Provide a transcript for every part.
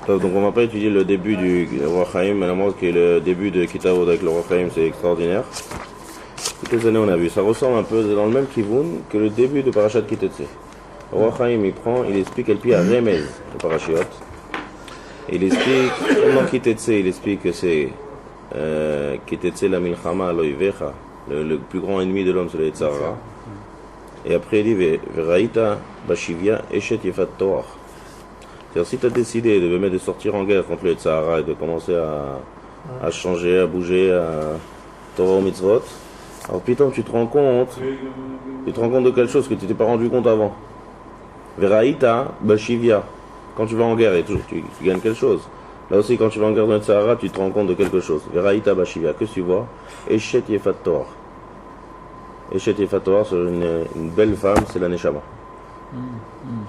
Donc on va pas étudier le début du Roi Chaim, maintenant que le début de Kitavot avec le Roi Chaim c'est extraordinaire. Toutes les années on a vu, ça ressemble un peu dans le même kivoun que le début de Parashat Kitetse. Le Roi Chaim il explique quel pied à Remez, le Parashiot. Il explique, dans Kitetse, il explique que c'est Kitetse la Milchama Loivecha, le plus grand ennemi de l'homme c'est le Yetzara. Et après il dit Veraïta Bashivia Eshet Yefat Toar. C'est-à-dire si tu as décidé de sortir en guerre contre le Yetzara et de commencer à changer, à bouger, à Torah ou Mitzvot, alors putain tu te rends compte de quelque chose que tu t'es pas rendu compte avant. Veraïta Bashivia. Quand tu vas en guerre et tu gagnes quelque chose. Là aussi quand tu vas en guerre dans le Sahara, tu te rends compte de quelque chose. Veraïta Bashivia, que tu vois? Eshet Yefat Toar. Eshet Yefat Toar, c'est une belle femme, c'est la Neshama.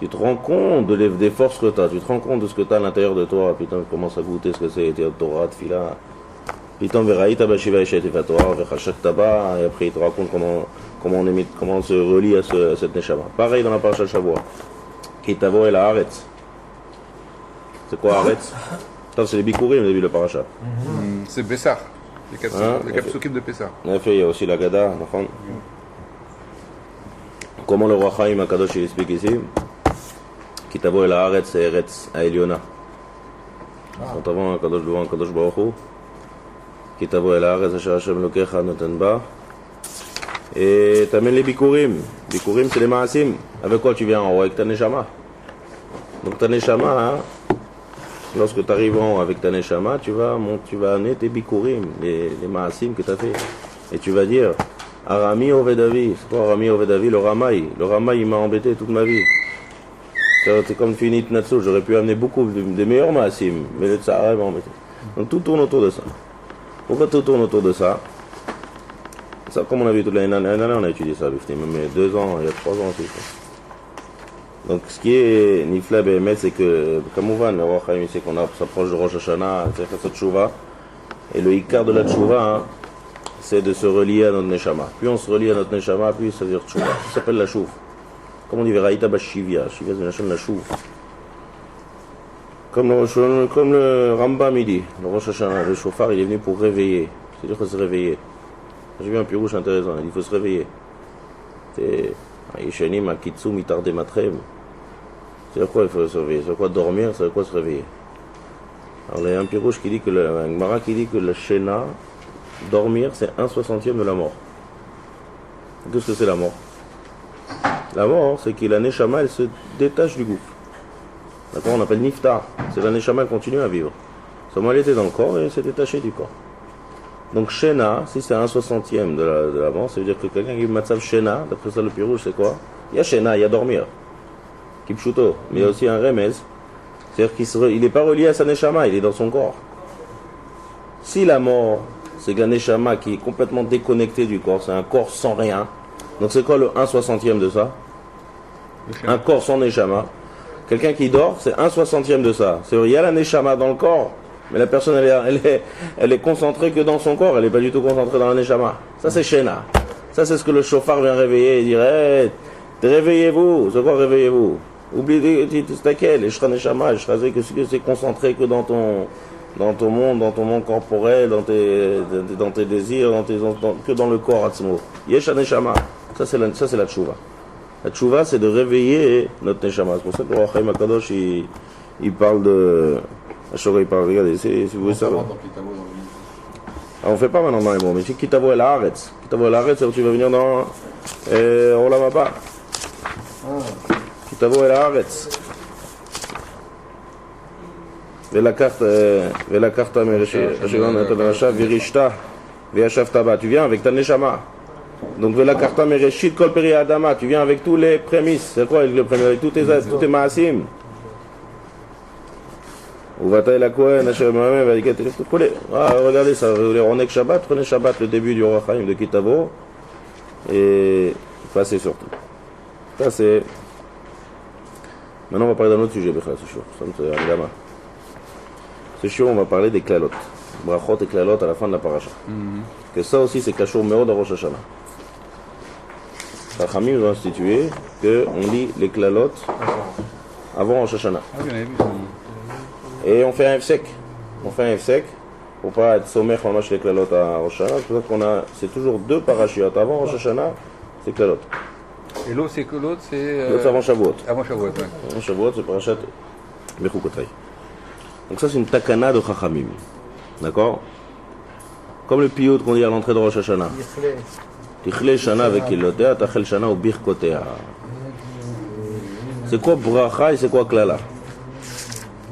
Tu te rends compte des forces que tu as, tu te rends compte de ce que tu as à l'intérieur de toi, putain, tu commences à goûter ce que c'est, Torah, Tfila. Putain, Veraïta Bashiva Eshet Yefat Toar, Vechachak Taba, et après il te raconte comment on se relie à cette Neshama. Pareil dans la Parashat Shavua. Kitavo et la Haaretz. C'est quoi Haaretz? C'est les Bikurim, au début de la Parashat. C'est Bessar, les 4 psukim de Pessar. En effet, il y a aussi la Gada. Comment le Roi Chaim Akadosh il explique ici? Kitavo el haaretz c'est Eretz Ha'elyona. Quand avant Akadosh devant Akadosh Baruch Hu. Kitavo el haaretz asher Hashem lokecha noten ba. Et t'amènes les bikurim. Bikurim c'est les maasim. Avec quoi tu viens en haut? Avec ta neshama. Donc ta neshama, hein, lorsque tu arrives en haut avec ta neshama, tu vas amener tes bikurim, les maasim que tu as fait. Et tu vas dire Arami Ovedavi, c'est quoi Arami Ovedavi? Le Ramaï il m'a embêté toute ma vie. C'est comme Finit Natsu, j'aurais pu amener beaucoup de meilleurs maasim, mais le Tsahara m'a embêté. Donc tout tourne autour de ça. Pourquoi tout tourne autour de ça? Ça, comme on a vu toute l'année, on a étudié ça, mais 2 ans, il y a 3 ans aussi. Donc ce qui est Nifla Behemet, c'est que, comme Ouvan, le Roi Chaim, c'est qu'on s'approche de Rosh Hashanah, c'est faire cette Tchouva. Et le Ikar de la Tchouva, hein, c'est de se relier à notre Neshama. Plus on se relie à notre Neshama, plus ça veut dire Tchouva. Ça s'appelle la Chouv. Comme on dit Veraïta Bashivia. Shivia, c'est la chaîne de la Chouv. Comme le Rambam il dit, le Rosh Hashanah, le Shofar, il est venu pour réveiller. C'est-à-dire qu'il faut se réveiller. J'ai vu un pirouche intéressant, il dit faut se réveiller. C'est Yeshenim Akitsu Mitarde Matrem. C'est quoi il faut se réveiller? C'est quoi dormir? C'est quoi se réveiller? Alors il y a un pirouche qui dit que un Gemara qui dit que la Shena, dormir, c'est 1/60e de la mort. Qu'est-ce que c'est la mort? La mort, c'est que la Neshama, elle se détache du gouffre. D'accord? On appelle Niftar. C'est la Neshama, elle continue à vivre. Seulement, elle était dans le corps et elle s'est détachée du corps. Donc, Shena, si c'est 1/60e de la mort, ça veut dire que quelqu'un qui Matzav Shena, d'après ça, le pirouche, c'est quoi? Il y a Shena, il y a dormir. Kipchuto. Mais il y a aussi un Remez. C'est-à-dire qu'il n'est pas relié à sa Neshama, il est dans son corps. Si la mort, c'est un Neshama qui est complètement déconnecté du corps, c'est un corps sans rien. Donc c'est quoi le 1/60e de ça? Un corps sans Neshama. Quelqu'un qui dort, c'est 1/60e de ça. C'est vrai, il y a la Neshama dans le corps, mais la personne elle est concentrée que dans son corps, elle n'est pas du tout concentrée dans la Neshama. Ça c'est Shena. Ça c'est ce que le chauffard vient réveiller et dire hey, réveillez-vous, c'est quoi réveillez-vous? Oubliez, c'est laquelle? Et Shra Neshama, Shra que c'est concentré que dans ton monde corporel, dans tes désirs, que dans le corps Atzmo. Yesh Neshama. Ça c'est la tchouva. La tchouva c'est de réveiller notre Neshama. C'est pour ça que le Roi Chaim Akadosh il parle de. Il parle, regardez, si vous voulez savoir. On ne fait pas maintenant dans les mots, mais c'est Kitavo el Haaretz. Kitavo el Haaretz, c'est où tu vas venir dans Olam Haba. Kitavo el Haaretz. ולקחת וירשתה וישבת בה, tu viens avec ta neshama. Donc ולקחת מראשית כל פרי האדמה, tu viens avec tous les prémices. C'est quoi le premier? Avec tous tes maasim. ובאת אל הכהן אשר מממן והדליקת אלף וכו'. Regardez ça, on est que Shabbat, prenez Shabbat, le début du Roi Chaim de Kitavo et passez surtout. Ça c'est. Maintenant on va parler d'un autre sujet, c'est sûr. Ça c'est un gamin. C'est sûr, on va parler des klalot. Brachot et klalot à la fin de la paracha. Que ça aussi, c'est Kashur Meod à Rosh Hashanah. Chachamim nous ont institué qu'on lit les klalot avant Rosh Hashanah. Ah oui, on avait vu. Et on fait un F-sec. On fait un F-sec pour pas être sommaire pendant les klalot à Rosh Hashanah. C'est pour ça qu'on a, c'est toujours 2 parachutes. Avant Rosh Hashanah, c'est klalot. Et l'autre, c'est que l'autre, c'est. L'autre, c'est avant Shavuot. Avant Shavuot, ouais. Avant Shavuot, c'est parachat Bechukotai. Donc ça, c'est une takana de Chachamim. D'accord? Comme le piyut qu'on dit à l'entrée de Rosh Hashanah. Tichle Shana avec Elotea, Tachel Shana ou Birkotea. C'est quoi bracha et c'est quoi klala?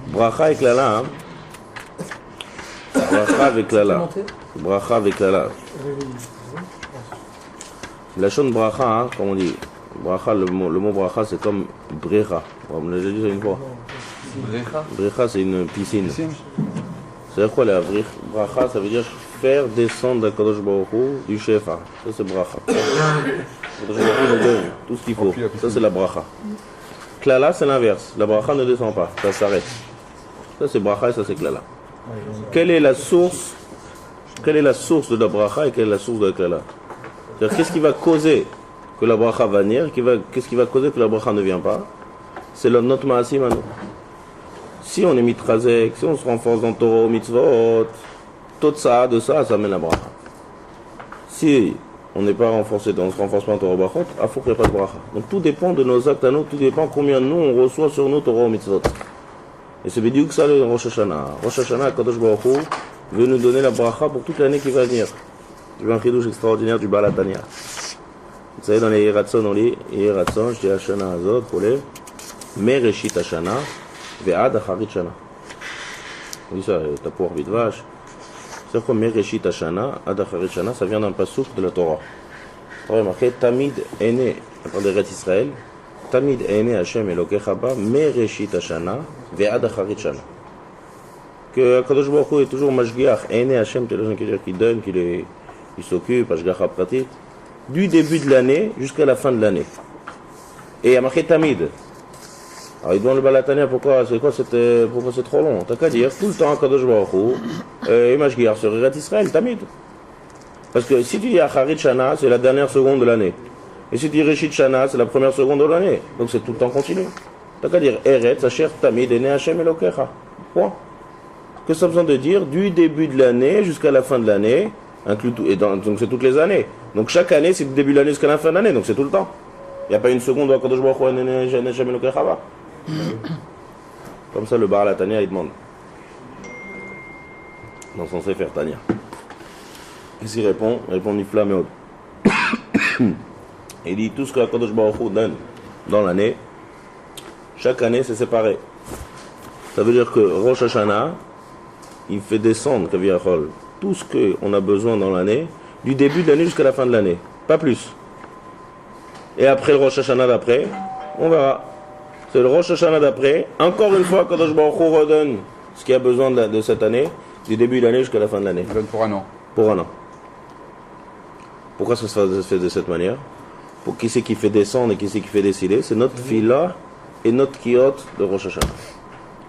Bracha et klala, hein? Bracha avec klala. Bracha avec klala. La chaîne bracha, hein, comme on dit. Bracha, le mot bracha, c'est comme brecha. On me l'a déjà dit ça une fois. Brecha, c'est une piscine. C'est-à-dire quoi la bracha? Ça veut dire faire descendre la Kadosh Baruch Hu du shefa. Ça, c'est bracha. Kadosh Baruch Hu nous donne tout ce qu'il faut. Ça, c'est la bracha. Klala, c'est l'inverse. La bracha ne descend pas, ça s'arrête. Ça, c'est bracha et ça, c'est klala. Quelle est la source? Quelle est la source de la bracha et quelle est la source de la klala? C'est-à-dire, qu'est-ce qui va causer que la bracha va venir? Qu'est-ce qui va causer que la bracha ne vient pas? C'est notre ma'asim à nous. Si on est mitrazek, si on se renforce dans Torah ou mitzvot, tout ça, de ça, ça amène la bracha. Si on n'est pas renforcé, on ne se renforce pas en Torah ou brachot, il faut qu'il n'y ait pas de bracha. Donc tout dépend de nos actes à nous, tout dépend combien nous on reçoit sur nous Torah ou mitzvot. Et c'est bidiouk ça le Rosh Hashanah. Rosh Hashanah, Kadosh Baruch Hu veut nous donner la bracha pour toute l'année qui va venir. Tu veux un chidouche extraordinaire du Baal HaTanya. Vous savez, dans les Yeratzon, on lit Yeratzon, je dis Hashanah Azot, pour les Mereshit Hashanah, Ve'ad Acharit Shana. On dit ça, Tapour Bidvash. C'est quoi Mereshit Hashanah, Ad Acharit Shana? Ça vient d'un passouk de la Torah. On va marquer Tamid Ene, dans les Rêtes Israël, Tamid Ene Hashem Elokecha Ba, Mereshit Hashanah, Ve'ad Acharit Shana. Que Kadosh Baruch Hu est toujours Mashgiach, Ene Hashem, c'est le gens qui donne, qui s'occupe, Ashgacha Pratit, du début de l'année jusqu'à la fin de l'année. Et il y a marqué Tamid. Alors il demande le Baal HaTanya pourquoi c'est trop long. T'as qu'à dire tout le temps Kadosh Baruch Hu et Mashgiach sur Eretz Israël, Tamid. Parce que si tu dis Acharit Shana, c'est la dernière seconde de l'année. Et si tu dis Reshit Shana, c'est la première seconde de l'année. Donc c'est tout le temps continu. T'as qu'à dire Eretz Asher Tamid Ene Hashem Elokecha. Point. Que ça a besoin de dire du début de l'année jusqu'à la fin de l'année, inclus tout, donc c'est toutes les années. Donc chaque année, c'est du début de l'année jusqu'à la fin de l'année, donc c'est tout le temps. Il n'y a pas une seconde où Kadosh Baruch Hu Ene Hashem Elokecha va. Comme ça, le Baal HaTanya, il demande. Dans son Sefer Tanya. Ici, il répond Nifla Meod. Il dit tout ce que Kadosh Baruch Hu donne dans l'année, chaque année, c'est séparé. Ça veut dire que Rosh Hashanah, il fait descendre, Kaviachol, tout ce qu'on a besoin dans l'année, du début de l'année jusqu'à la fin de l'année. Pas plus. Et après le Rosh Hashanah d'après, on verra. C'est le Rosh Hashanah d'après. Encore une fois, Kadosh Baruch Hu redonne ce qu'il y a besoin de cette année, du début de l'année jusqu'à la fin de l'année. Il donne pour un an. Pour un an. Pourquoi ça se fait de cette manière? Pour qui c'est qui fait descendre et qui c'est qui fait décider? C'est notre fila et notre kiot de Rosh Hashanah.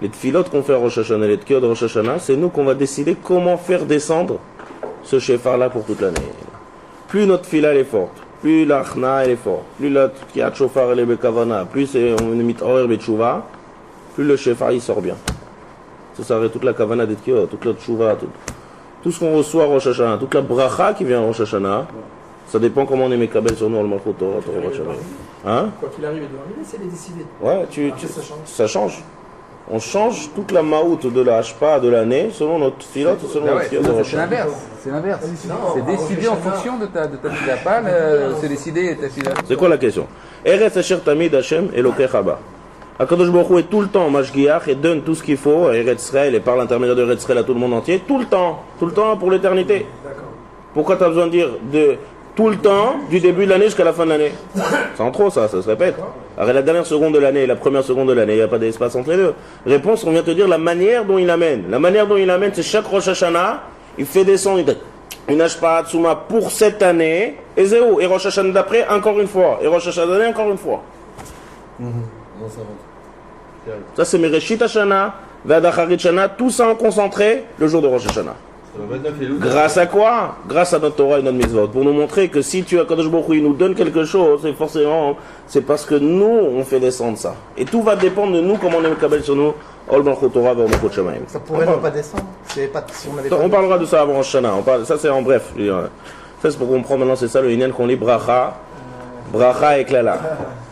Les tfilot qu'on fait à Rosh Hashanah et les kiot de Rosh Hashanah, c'est nous qu'on va décider comment faire descendre ce shofar-là pour toute l'année. Plus notre fila elle est forte, plus l'achna elle est forte, plus la kiat shofar elle est bekavana, plus on est mit'orer betchouva, plus le shofar il sort bien. Ça s'arrête toute la kavana des kiot, toute la tchouva, tout ce qu'on reçoit à Rosh Hashanah, toute la bracha qui vient à Rosh Hashanah, ça dépend comment on est mekabel sur nous, le malchut Torah, Rosh Hashanah. Hein? Quoi qu'il arrive, il doit arriver, c'est les décider. Ouais, ça change. On change toute la maout de la hashpa de l'année selon notre filote, selon notre filote de Rosh Hashanah. C'est l'inverse. C'est décidé en fonction de ta filapal, c'est décidé ta filapal. C'est quoi la question? Eretz Asher Tamid Hashem Elokecha Ba. Akadosh Baruch Hu est tout le temps Mashgiach et donne tout ce qu'il faut à Eretz Israël et par l'intermédiaire de Eretz Israël à tout le monde entier, tout le temps pour l'éternité. Pourquoi tu as besoin de dire de tout le temps, du début de l'année jusqu'à la fin de l'année? C'est en trop ça se répète. Alors la dernière seconde de l'année et la première seconde de l'année, il n'y a pas d'espace entre les deux. Réponse, on vient te dire la manière dont il amène. La manière dont il amène, c'est chaque Rosh Hashanah, il fait descendre une Ashpa Hatsuma pour cette année, et zéro. Et Rosh Hashanah d'après, encore une fois. Et Rosh Hashanah d'après, encore une fois. Ça c'est Mereshit Hashanah, Ve'ad Acharit Shana, tout ça en concentré le jour de Rosh Hashanah. Grâce à quoi? Grâce à notre Torah et notre mitzvot. Pour nous montrer que si tu as Kadosh Baruch Hu, il nous donne quelque chose, c'est forcément, c'est parce que nous, on fait descendre ça. Et tout va dépendre de nous, comment on est Mekabel sur nous. Ol Malchut Torah va Malchut Shamayim. Ça pourrait ne pas descendre. Si on avait On parlera de ça avant Rosh Hashanah. Ça c'est en bref. Ça c'est pour comprendre maintenant, c'est ça le Inyan qu'on lit bracha. Bracha et klala.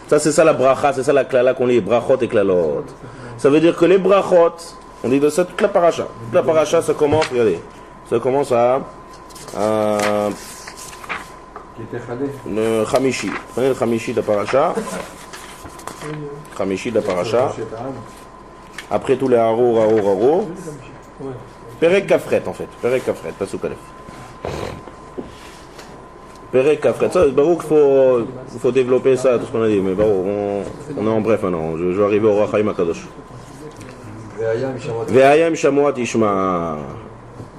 Ça c'est ça la bracha, c'est ça la klala qu'on lit, brachot et klalot. Ça veut dire que les brachot, on dit de ça toute la paracha. Toute la paracha ça commence, regardez. Ça commence à le Khamishi. Prenez le Khamishi de la paracha. Khamishi de la paracha. Après tous les haro. Perek Kafret en fait. Perek Kafret, pas sous Kalef. Perek Kafret. Ça, Baruch, il faut développer ça, tout ce qu'on a dit. Mais Baruch, on est en bref maintenant. Je vais arriver au Rachaim Akadosh. Ve'ayam Shamuat Ishma.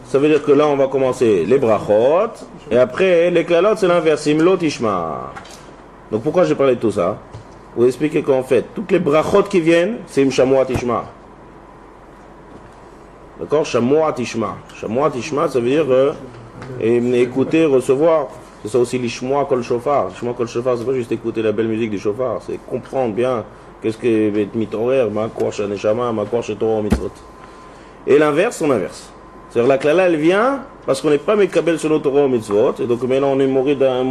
Ça veut dire que là, on va commencer les brachot. Et après, les klalot, c'est l'inverse. Imlot Ishma. Donc pourquoi j'ai parlé de tout ça? Vous expliquer qu'en fait, toutes les brachot qui viennent, c'est Im Shamuat Ishma. D'accord? Shamuat Ishma. Shamuat Ishma, ça veut dire écouter, recevoir. C'est ça aussi l'Ishma Kol Shofar. L'Ishma Kol Shofar, c'est pas juste écouter la belle musique du shofar, c'est comprendre bien qu'est-ce que va être mitorer, ma quoi chez Neshama, ma quoi chez Torah mitzvot. Et l'inverse, son inverse. C'est-à-dire la klala, elle vient parce qu'on n'est pas mekabel sur nos Torah mitzvot, et donc maintenant on est mort d'un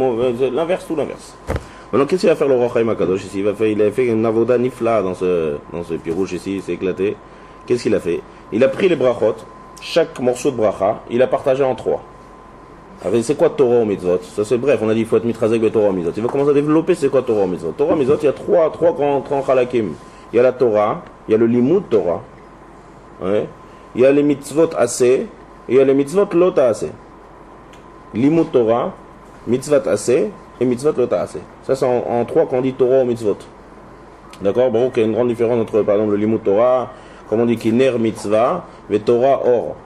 l'inverse, tout l'inverse. Maintenant, qu'est-ce qu'il va faire le Roi Chaim Akadosh ici? Il a fait une avoda nifla dans ce pirouche ici, c'est éclaté. Qu'est-ce qu'il a fait? Il a pris les brachot, chaque morceau de bracha, il a partagé en trois. Alors, c'est quoi Torah mitzvot? Ça c'est bref, on a dit il faut être mitrazek be Torah mitzvot. Il va commencer à développer c'est quoi Torah mitzvot. Torah mitzvot, il y a trois grands halakim. Il y a la Torah, il y a le limud Torah, ouais. Il y a les mitzvot assez, et il y a les mitzvot lot assez. Limud Torah, mitzvot assez, et mitzvot lot assez. Ça c'est en trois qu'on dit Torah mitzvot. D'accord? Bon, il y a une grande différence entre par exemple le limud Torah, comme on dit qui ner mitzvah, et Torah or.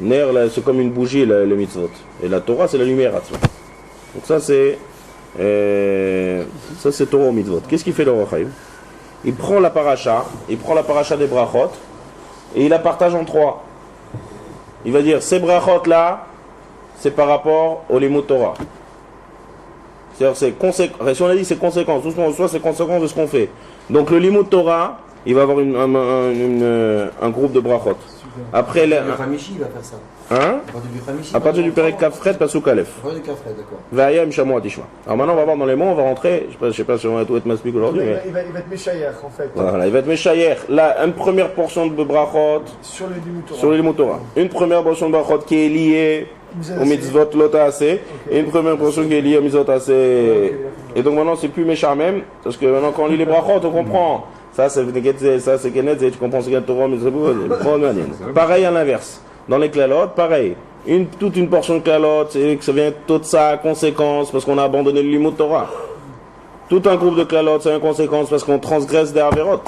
Ner, c'est comme une bougie, le mitzvot. Et la Torah, c'est la lumière. Donc ça, c'est Torah mitzvot. Qu'est-ce qu'il fait le Roi Chaim? Il prend la paracha des brachot, et il la partage en trois. Il va dire, ces brachot-là, c'est par rapport au limud Torah. C'est-à-dire, si on a dit c'est conséquence, tout ce qu'on reçoit, c'est conséquence de ce qu'on fait. Donc le limud Torah, il va avoir un groupe de brachot. Après le Khamishi, il va faire ça. Hein? À partir du Perek Kafret, Pasuk Aleph. À partir du Kafret, d'accord. Ve'ayam Shamuat Ishma. Alors maintenant, on va voir dans les mots, on va rentrer. Je sais pas si on va tout être maspik aujourd'hui. Mais... Il va être Meshayer en fait. Voilà, il va être Meshayer. Là, une première portion de brachot sur le limud Torah. Une première portion de brachot qui est liée au mitzvot lota assez. Et une première portion qui est liée au mitzvot assez. Et donc maintenant, c'est plus méchant même. Parce que maintenant, quand on lit les brachot, on comprend. Ça c'est Kenet, tu comprends ce qu'il y a de Torah, mais c'est pareil à l'inverse. Dans les klalot, pareil. Toute une portion de klalot, c'est que ça vient toute ça conséquence parce qu'on a abandonné le limud Torah. Tout un groupe de klalot, c'est une conséquence parce qu'on transgresse des averot.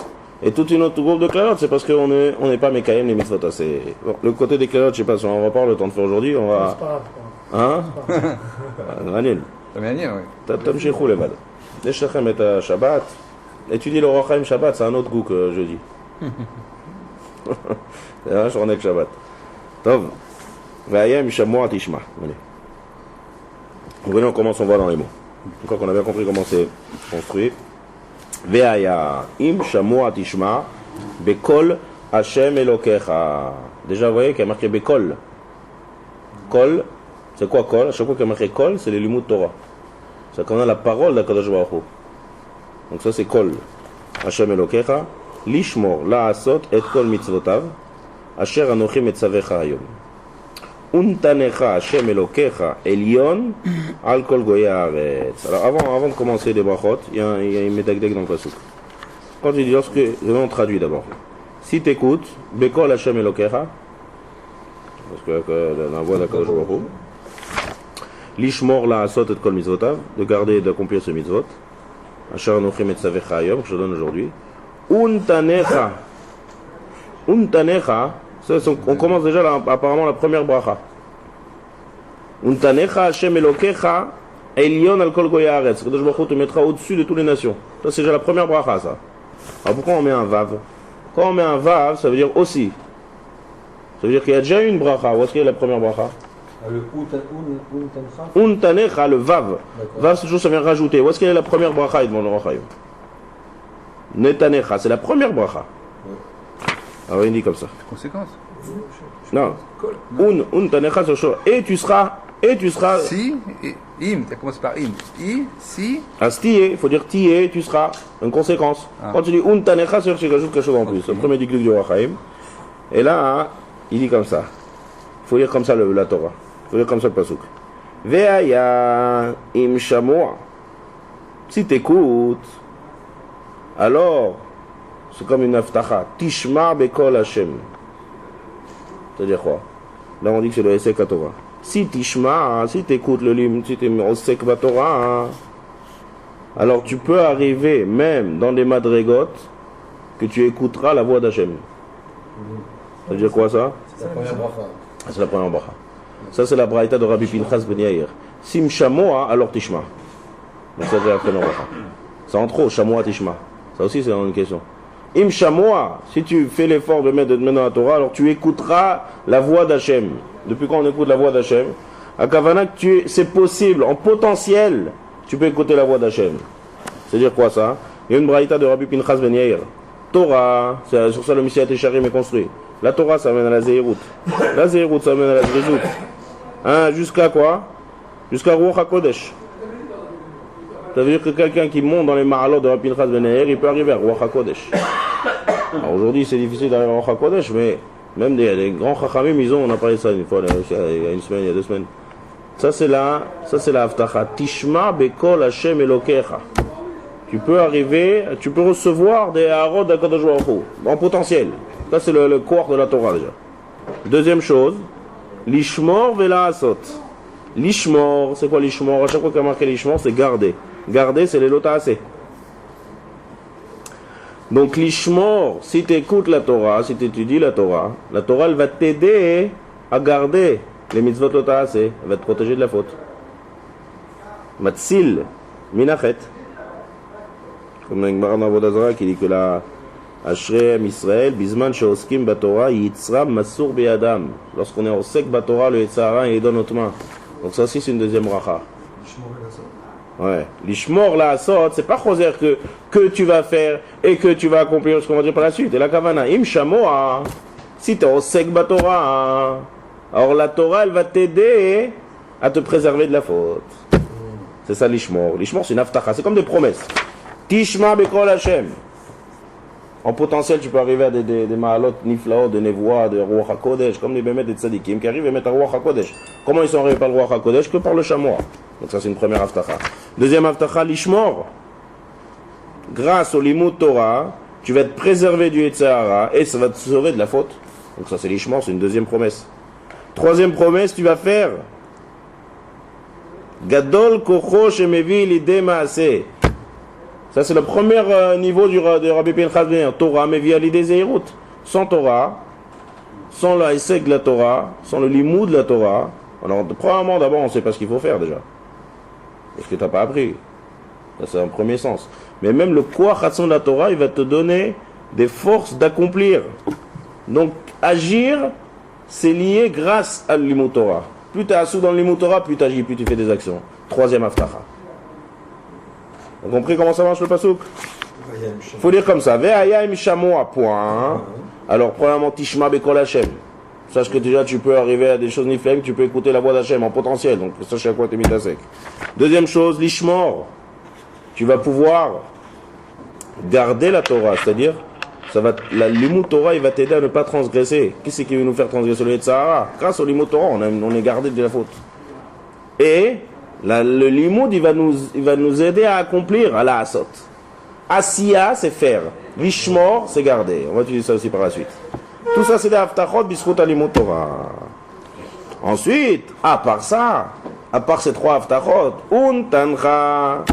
Et tout un autre groupe de klalot, c'est parce qu'on n'est pas mekayem les mitzvot. Bon, le côté des klalot, je sais pas si on va pas le temps de faire aujourd'hui, on va. Hein? Daniel. Daniel, oui. Tam shechou levad. Deixachem et Shabbat. Étudier le Roi Chaim Shabbat, c'est un autre goût que jeudi. C'est un journée de Shabbat. Tov. Ve'ayam Shamuat Ishma. Venez, on commence, on voit dans les mots. Une fois qu'on a bien compris comment c'est construit. Ve'ayam Shamuat Ishma. Bekol Hashem Elokecha. Déjà, vous voyez qu'il y a marqué Bekol. Kol, c'est quoi Kol? À chaque fois qu'il y a marqué Kol, c'est les limud Torah. C'est quand on a la parole d'Akadosh Baruch Hu. Donc ça c'est kol. Hashem Elokecha, lishmor la'asot et kol mitzvotav, asher anochi metzavecha hayom. Untanecha Hashem Elokecha elyon al kol goyei haaretz. Alors avant de commencer les brachot, il y a un médagdeg dans le pasuk. Quand il dit, on traduit d'abord. Si tu écoutes, bekol Hashem Elokecha, parce que la voix d'Akadosh Baruch Hu, lishmor la'asot et kol mitzvotav, de garder et d'accomplir ce mitzvot. Asher anochi metzavecha hayom, que je donne aujourd'hui. Untanecha, on commence déjà apparemment la première bracha. Untanecha Hashem Elokecha Elyon al kol goyei haaretz. Kadosh Baruch Hu te mettra au-dessus de toutes les nations. Ça c'est déjà la première bracha, ça. Alors pourquoi on met un vav? Quand on met un vav, ça veut dire aussi. Ça veut dire qu'il y a déjà une bracha. Où est-ce qu'il y a la première bracha? Le Untanecha, le vav. Vav, c'est toujours ça vient rajouter. Où est-ce qu'il y a la première bracha? Il demande le Rachaim. Netanecha, c'est la première bracha. Alors il dit comme ça. Conséquence. Non. Untanecha, c'est chaud. Et tu seras. Si, im, ça commence par im. Si. Astié, il faut dire tié, tu seras. Une conséquence. Quand tu dis untanecha, c'est-à-dire que tu rajoutes quelque chose en plus. Le premier déclic du Rachaim. Et là, il dit comme ça. Il faut lire comme ça la Torah. Il faut lire comme ça le pasuk. Ve'aya im shamoa. Si t'écoutes, alors, c'est comme une aftacha. Tishma bekol Hashem. C'est-à-dire quoi? Là, on dit que c'est le Esek Torah. Si Tishma, si t'écoutes le lim, si t'es Osek Torah, alors tu peux arriver, même dans des madrégotes, que tu écouteras la voix d'Hachem. Ça veut dire quoi ça? C'est la première bracha. C'est la première bracha. Ça, c'est la braïta de Rabbi Pinchas Ben Yair. Sim shamoa, alors Tishma. Donc ça, c'est la première bracha. C'est en trop, shamoa Tishma. Ça aussi, c'est une question. Im shamoa, si tu fais l'effort de mettre dans la Torah, alors tu écouteras la voix d'Hachem. Depuis quand on écoute la voix d'Hachem? À Kavana, c'est possible, en potentiel, tu peux écouter la voix d'Hachem. C'est-à-dire quoi ça? Il y a une braïta de Rabbi Pinchas Ben Yair. Torah, c'est sur ça le Messiah Técharim est construit. La Torah, ça mène à la Zéhirout. La Zéhirout, ça mène à la Zrizout. Hein, jusqu'à quoi? Jusqu'à Ruach HaKodesh. Ça veut dire que quelqu'un qui monte dans les mahalot de Rabbi Pinchas Ben Yair, il peut arriver à Ruach HaKodesh. Alors aujourd'hui, c'est difficile d'arriver à Ruach HaKodesh, mais même des grands chachamim, on a parlé de ça une fois, il y a une semaine, il y a 2 semaines. Ça c'est la haftacha. Tishma bekol Hashem Elokecha. Tu peux arriver, tu peux recevoir des harod d'Akadosh Baruch Hu, en potentiel. Ça c'est le corps de la Torah déjà. Deuxième chose, l'ishmor vela asot. L'ishmor, c'est quoi l'ishmor? À chaque fois qu'il y a marqué l'ishmor, c'est garder. Garder, c'est les lotaase. Donc l'ishmor, si tu écoutes la Torah, si tu étudies la Torah elle va t'aider à garder les mitzvot lotaase. Elle va te protéger de la faute. Matsil, minachet. Comme dans Gemara Vodazara qui dit que la Ashreem Israël, Bisman Sheoskim Batorah, Yitzram Masur Be'adam. Lorsqu'on est au sec Batorah, le Yitzhara, il est dans notre main. Donc ça aussi c'est une deuxième racha. Ouais. L'ishmor la asot, c'est pas choser que tu vas faire et que tu vas accomplir ce qu'on va dire par la suite. Et la kavana, im shamoa, si tu es au sec Batorah, alors la Torah elle va t'aider à te préserver de la faute. C'est ça l'ishmor. L'ishmor c'est une aftacha, c'est comme des promesses. Tishma bekol Hashem. En potentiel, tu peux arriver à des mahalot niflaot, de nevoa, de Ruach HaKodesh, comme des bémet et tzadikim qui arrivent à mettre à Ruach HaKodesh. Comment ils sont arrivés par le Ruach HaKodesh? Que par le chamois. Donc ça c'est une première haftacha. Deuxième haftacha, l'ishmor. Grâce au limud Torah, tu vas être préservé du Yetzirah et ça va te sauver de la faute. Donc ça c'est l'ishmor, c'est une deuxième promesse. Troisième promesse, tu vas faire Gadol kocho shemevi lidei maaseh. Ça c'est le premier niveau de Rabbi Pinchas Ben Yair. Torah mevi alidei zeirut. Sans Torah, sans la Hesek de la Torah, sans le limud de la Torah, alors premièrement d'abord on ne sait pas ce qu'il faut faire déjà. Parce que tu n'as pas appris. Ça c'est un premier sens. Mais même le Koach Hatzon de la Torah, il va te donner des forces d'accomplir. Donc agir, c'est lié grâce à l'limud Torah. Plus tu es assous dans le limud Torah, plus tu agis, plus tu fais des actions. Troisième haftacha. Vous avez compris comment ça marche le pasuk? Il faut dire comme ça. Ve'aya im shamoa, point. Alors, premièrement, Tishma bekol Hashem. Sache que déjà, tu peux arriver à des choses niflem, tu peux écouter la voix d'Hachem en potentiel. Donc, sache à quoi tu es mis ta sec. Deuxième chose, l'ishmor. Tu vas pouvoir garder la Torah. C'est-à-dire, la limud Torah, il va t'aider à ne pas transgresser. Qui c'est qui veut nous faire transgresser le Yetzirah? Grâce au limud Torah, on est gardé de la faute. Et le limud, il va nous aider à accomplir à la asot. Asiya, c'est faire. L'ishmor, c'est garder. On va utiliser ça aussi par la suite. Tout ça, c'est des haftachot bisrout alimut Torah. Ensuite, à part ces 3 haftachot, untancha.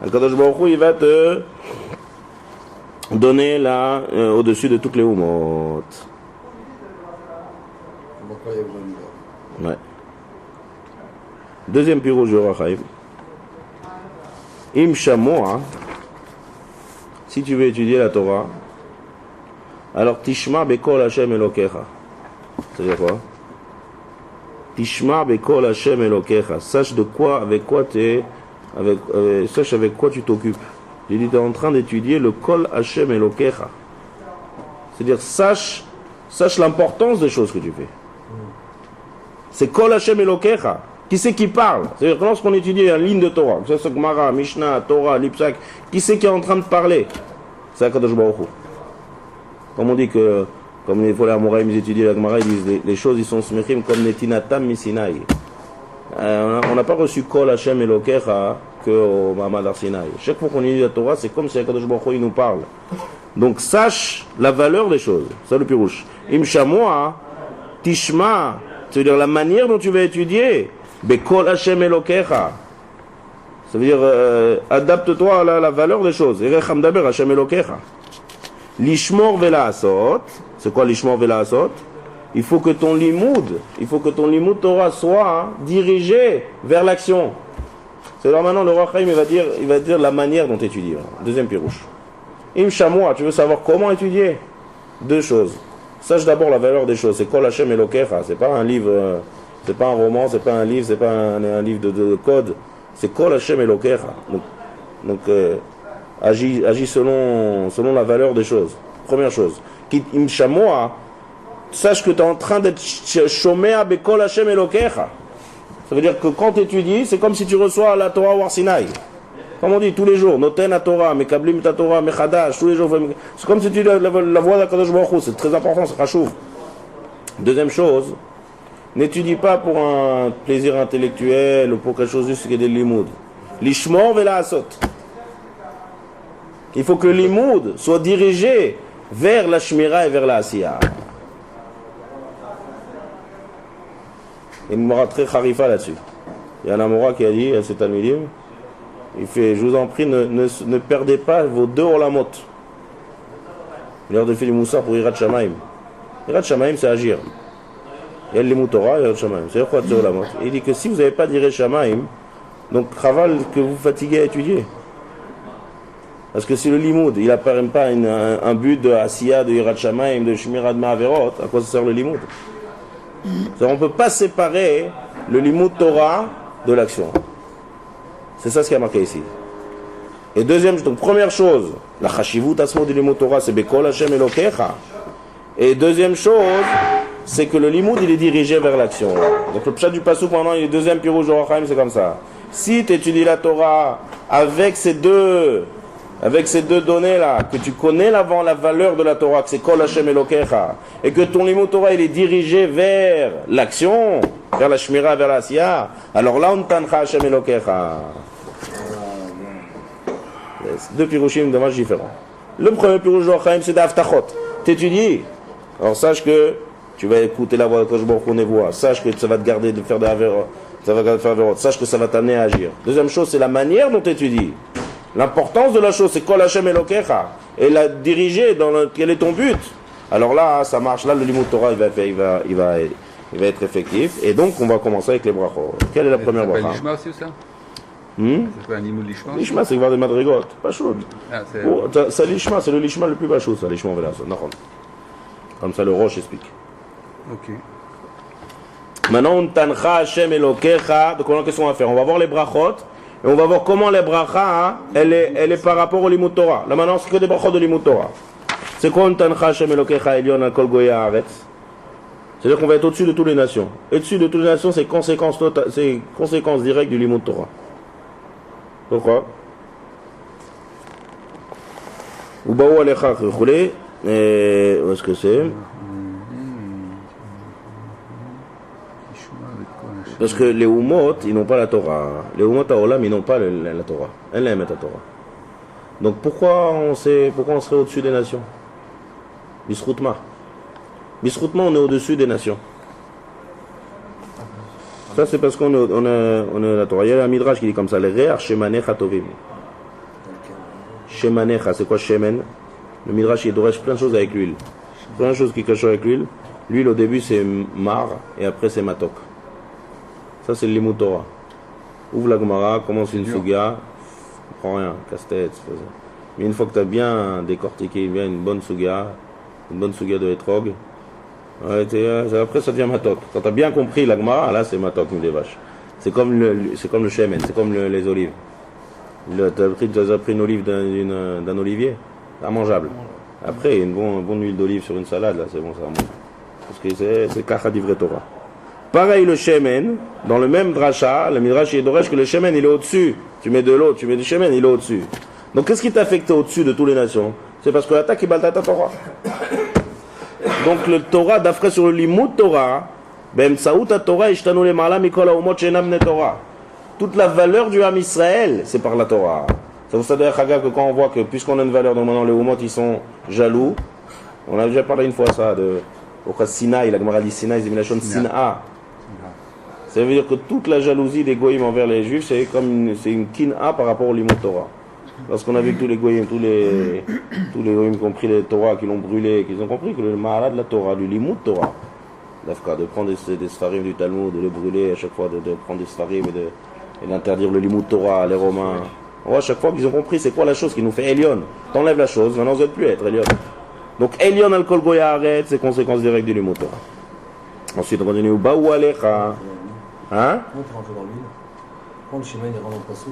Akadosh Baruch Hu, il va te donner là, au-dessus de toutes les umot. Ouais. Deuxième pirouge de Rachaim. Im shamoa. Si tu veux étudier la Torah, alors Tishma bekol Hashem Elokecha. C'est-à-dire quoi? Tishma bekol Hashem Elokecha. Sache de quoi, avec quoi sache avec quoi tu t'occupes. Il dit, tu es en train d'étudier le Kol Hashem Elokecha. C'est-à-dire, sache l'importance des choses que tu fais. C'est Kol Hashem Elokecha. Qui c'est qui parle? C'est-à-dire que lorsqu'on étudie une ligne de Torah, que ce soit Gemara, Mishnah, Torah, Lipsak, qui c'est qui est en train de parler? C'est Akadosh Baruch Hu. Comme on dit que, comme les fois les Amoraïm étudient la Gemara, ils disent les choses ils sont smechim comme Netinatam Misinaï. On n'a pas reçu Kol Hashem Elokecha que au Mahamad Arsinaï. Chaque fois qu'on étudie la Torah, c'est comme si Akadosh Baruch Hu il nous parle. Donc sache la valeur des choses. Ça le pirouche. Imshamoa, Tishma, c'est-à-dire la manière dont tu vas étudier. Bekol Hashem Elokecha. Ça veut dire adapte-toi à la valeur des choses. Erecham daber Hashem Elokecha. Lishmor vela asot. C'est quoi lishmor vela asot? Il faut que ton limoud Torah soit dirigé vers l'action. C'est là maintenant le Roi Chaim il va dire la manière dont tu étudies. Deuxième pirouche. Im Shamoa, tu veux savoir comment étudier? Deux choses. Sache d'abord la valeur des choses. C'est Kol Hashem Elokecha. C'est pas un livre. C'est pas un roman, c'est pas un livre, c'est pas un livre de code. C'est Kol Hashem Elokecha. Donc agis selon la valeur des choses. Première chose. Im Shamoa, sache que tu es en train d'être shomea bekol Hashem Elokecha. Ça veut dire que quand tu étudies, c'est comme si tu reçois la Torah ou Arsinaï. Comme on dit tous les jours, noten la Torah, mekablim ta Torah, mechadash, tous les jours. C'est comme si tu dis la voix d'Akadosh Baruch Hu. C'est très important, c'est chachouv. Deuxième chose, n'étudie pas pour un plaisir intellectuel ou pour quelque chose juste qui est des limoud. L'ishmor vela asot. Il faut que le limoud soit dirigé vers la shmira et vers la asiya. Il y a une mora très kharifa là-dessus. Il y a un amora qui a dit à cet almidim, il fait, je vous en prie, ne perdez pas vos deux olamot. Il leur a fait du moussard pour Hirat Shamaim. Hirat Shamaim, c'est agir. Il y a le Limut Torah et Hirat Shamaim. C'est quoi deux olamot? Il dit que si vous n'avez pas d'Hirat Shamaim, donc chaval que vous fatiguez à étudier. Parce que si le limoud, il n'apparaît pas un but de Asiya, de Hirat Shamaim, de Shmira de Ma'averot, à quoi ça sert le limoud? On ne peut pas séparer le limoud Torah de l'action. C'est ça ce qui a marqué ici. Et donc première chose, la chashivut asmo du limoud Torah, c'est Bekol Hashem Elokecha. Et deuxième chose, c'est que le limoud, il est dirigé vers l'action. Donc le pshat du pasuk, maintenant, il est deuxième pirouge de Rachaim, c'est comme ça. Si tu étudies la Torah avec ces deux données-là, que tu connais la valeur de la Torah, que c'est Kol Hashem Elokecha, et que ton limud Torah il est dirigé vers l'action, vers la Shmira, vers la Asiya, alors là on tancha Hashem Elokecha. Deux pirouchim de match différents. Le premier pirouche de Chaim c'est d'Aftachot. T'étudies. Alors sache que tu vas écouter la voix de Kosh Baruch Hu, sache que ça va te garder de faire des avérotes, sache que ça va t'amener à agir. Deuxième chose, c'est la manière dont tu étudies. L'importance de la chose, c'est Kol Hashem Elokecha. Et la diriger dans quel est ton but. Alors là, ça marche. Là, le limud Torah, il va être effectif. Et donc, on va commencer avec les brachot. Quelle est la première bracha? C'est l'ishma aussi ou ça? C'est pas un limud l'ishma? L'ishma, c'est voir des madrigot. Pas chaud. C'est l'ishma, c'est le lishma le plus pas chaud, ça. L'ishma, voilà. Comme ça, le Roche explique. Ok. Maintenant, on tancha Hashem Elokecha. Donc, on a qu'est-ce qu'on va faire? On va voir les brachot. Et on va voir comment les bracha, elle est par rapport au limud Torah. Là maintenant, c'est que des brachot de limud Torah. C'est quoi un tancha Hashem Elokecha Elyon al kol goya haaretz? C'est-à-dire qu'on va être au-dessus de toutes les nations. Et au-dessus de toutes les nations, c'est conséquences directes du limud Torah. Pourquoi? Ubaou alecha chouchoulé. Où est-ce que c'est? Parce que les Umot, ils n'ont pas la Torah. Les Umot à Olam, ils n'ont pas la Torah. Elle aime la Torah. Donc pourquoi on serait au-dessus des nations? Bisroutma. Bisroutma, on est au-dessus des nations. Ça, c'est parce qu'on est la Torah. Il y a un midrash qui dit comme ça, les Re'ach Shemanecha Tovim. Shemanecha, c'est quoi Shemen? Le midrash, il dorèche plein de choses avec l'huile. Plein de choses qui cachent avec l'huile. L'huile, au début, c'est mar, et après, c'est matok. Ça, c'est le limud Torah. Ouvre la Gemara, commence une sugia, prends rien, casse-tête. Mais une fois que tu as bien décortiqué, bien une bonne sugia de Etrog, Ouais, après, ça devient matok. Quand tu as bien compris la Gemara, là, c'est matok, une des vaches. C'est comme le shemen, c'est comme les olives. Tu as pris une olive d'un olivier, immangeable. Après, une bonne huile d'olive sur une salade, là, c'est bon, ça remonte. Parce que c'est kacha du vrai Torah. Pareil, le shemen, dans le même dracha, le midrash il doresh que le shemen, il est au-dessus. Tu mets de l'eau, tu mets du shemen, il est au-dessus. Donc, qu'est-ce qui t'affecte que tu es au-dessus de toutes les nations? C'est parce que l'attaque, il balta ta Torah. Donc, le Torah, d'après sur le limud Torah, Torah, toute la valeur du Ham Israël, c'est par la Torah. Ça vous savez, que quand on voit que, puisqu'on a une valeur, normalement, les Umot, ils sont jaloux. On a déjà parlé une fois ça, au Sinaï, la Gemara dit Sinaï, c'est Milachon Sina. Ça veut dire que toute la jalousie des Goïm envers les Juifs, c'est une Kina par rapport au limud Torah. Lorsqu'on a vu que tous les Goïm, tous les Goïm, y compris les Torah, qui l'ont brûlé, qu'ils ont compris que le Mahala de la Torah, du limud Torah, de prendre des Sfarim du Talmud, de les brûler à chaque fois, de prendre des Sfarim et d'interdire le limud Torah, les Romains. On voit à chaque fois qu'ils ont compris c'est quoi la chose qui nous fait Elion. T'enlèves la chose, maintenant vous n'êtes plus être Elion. Donc Elion al-Kol Goya arrête, c'est conséquence directe du limud Torah. Ensuite on continue, Baou Alecha. Hein? Prends le chemin et rentre dans le passou.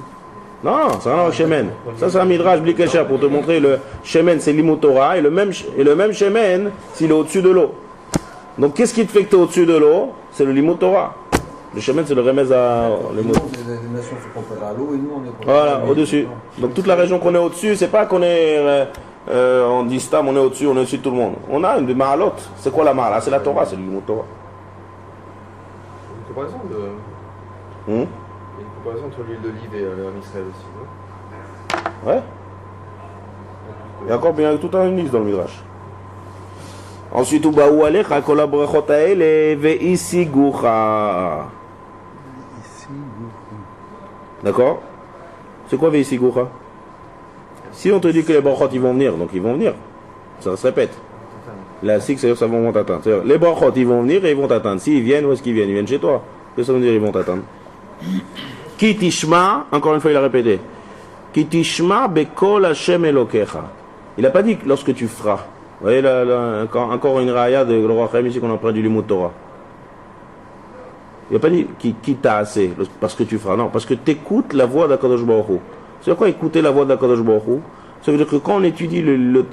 Non, c'est un shemen. Ça c'est un midrash blikesha pour te montrer le shemen c'est limud Torah et le même shemen s'il est au-dessus de l'eau. Donc qu'est-ce qui te fait que tu es au-dessus de l'eau? C'est le limud Torah. Le shemen c'est le remez à le mot. Les nations se comparent à l'eau et nous on est voilà, au-dessus. Donc toute la région qu'on est au-dessus, c'est pas qu'on est on dit stam, on est au-dessus de tout le monde. On a une mahalot. C'est quoi la mahala? C'est la Torah, c'est le limud Torah. Une comparaison une comparaison entre l'huile d'olive et le Ham Israël aussi, non? Ouais. Il y a encore bien tout un liste dans le midrash. Ensuite, Ubaou Alecha, Kol habrachot haele ve'isigucha. D'accord? C'est quoi ve'isigucha? Si on te dit que les brachot ils vont venir, donc ils vont venir. Ça se répète. La sig, c'est-à-dire ça vont t'atteindre. C'est-à-dire, les brachot ils vont venir et ils vont t'atteindre. S'ils viennent, où est-ce qu'ils viennent? Ils viennent chez toi. Qu'est-ce que ça veut dire ils vont t'atteindre? Ki tishma, encore une fois il a répété. Ki tishma bekol Hashem Elokecha. Il n'a pas dit lorsque tu feras. Vous voyez là, encore une raya de le roi Chaim ici qu'on apprend du limud Torah. Il n'a pas dit qui t'a assez, parce que tu feras. Non, parce que tu écoutes la voix d'Akadosh Baruch Hu. C'est quoi écouter la voix d'Akadosh Baruch Hu? Ça veut dire que quand on étudie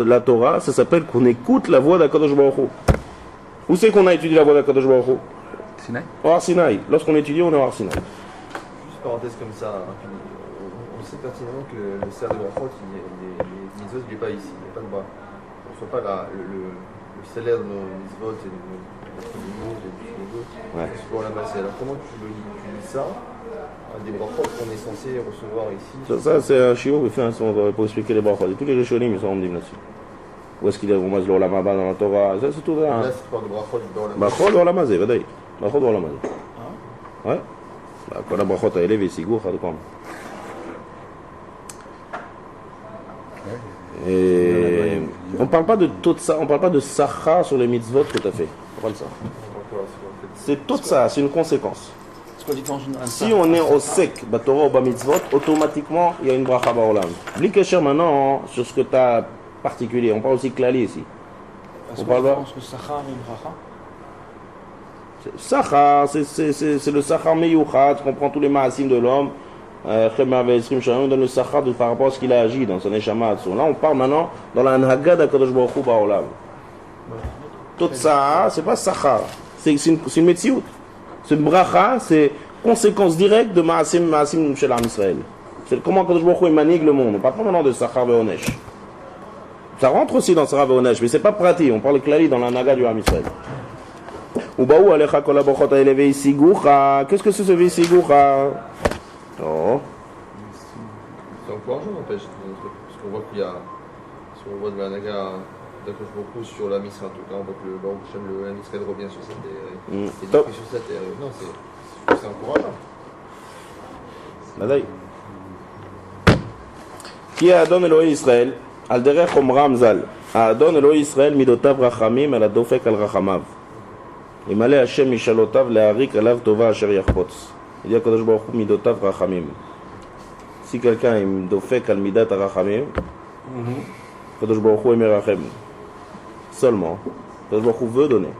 la Torah, ça s'appelle qu'on écoute la voix d'Akadosh Baruch Hu. Où c'est qu'on a étudié la voix d'Akadosh Baruch Hu? Sinaï. Au Har Sinaï. Lorsqu'on étudie, on est au Har Sinaï. Juste parenthèse comme ça, on sait pertinemment que le cerf de Brachot, il n'est pas ici, il n'y a pas de bras. On ne reçoit pas le salaire de nos mitzvot et de notre limoud et de nos deux. Ouais. C'est pour l'amasser. Alors comment tu lis ça des brachot qu'on est censé recevoir ici? Ça c'est un chiot qui fait un son pour expliquer les brachot. Tous les rishonim ils sont en là-dessus. Où est-ce qu'il y a vraiment le Olamaba dans la Torah? Ça c'est tout ça. Là, c'est pas de brachot dans la Brachot dans la mazé, vadai. Brachot dans la mazé. Ouais. Quand la brachot a élevé Sigour, ça dépend. Et on parle pas de tout ça, on parle pas de sacha sur les mitzvot que tu as fait. On parle de ça. C'est tout ça, c'est une conséquence. Si on est au sec, Torah ou ba mitzvot, automatiquement il y a une bracha baolam. Blikesher maintenant sur ce que tu as particulier. On parle aussi clali ici. On parle entre Sachar et Bracha. Sachar, c'est le Sachar meyuchat, qu'on prend tous les maasim de l'homme. On donne le Sachar par rapport à ce qu'il a agi dans son Neshama. Là, on parle maintenant dans la Anhaga d'Akadosh Baruch Hu Ba'olam. Tout ça, c'est pas Sachar, c'est une Metsiout. C'est une Bracha, c'est conséquence directe de maasim chez l'Am Israël. C'est comment Akadosh Baruch Hu manigue le monde. On parle pas maintenant de Sachar ve'onesh. Ça rentre aussi dans Sachar ve'onesh, mais c'est pas pratique. On parle clali dans la Naga du Am Israël. Ubaou alecha kol habrachot haele ve'isigucha. Qu'est-ce que c'est ce ve'isigucha? Oh. C'est encourageant, n'empêche, parce qu'on voit qu'il y a, si on voit de la Naga d'Akadosh Baruch Hu sur la Misra, en tout cas, on voit que le Baruch Hashem, le Ham Israël revient sur cette terre, et détruit sur cette terre. Non, c'est encourageant. Badaï. Qui a Adon Elohim Israël, al derech omram zal. Adon Elohim Israël midotav rachamim el adofek al rachamav. Imale Hashem mishalotav leharik alav tova asher yachpotz. Il dit à Kadosh Baruch Hu midotav rachamim. Si quelqu'un est midofek al midat rachamim, Kadosh Baruch Hu est merachem. Seulement, Kadosh Baruch Hu veut donner.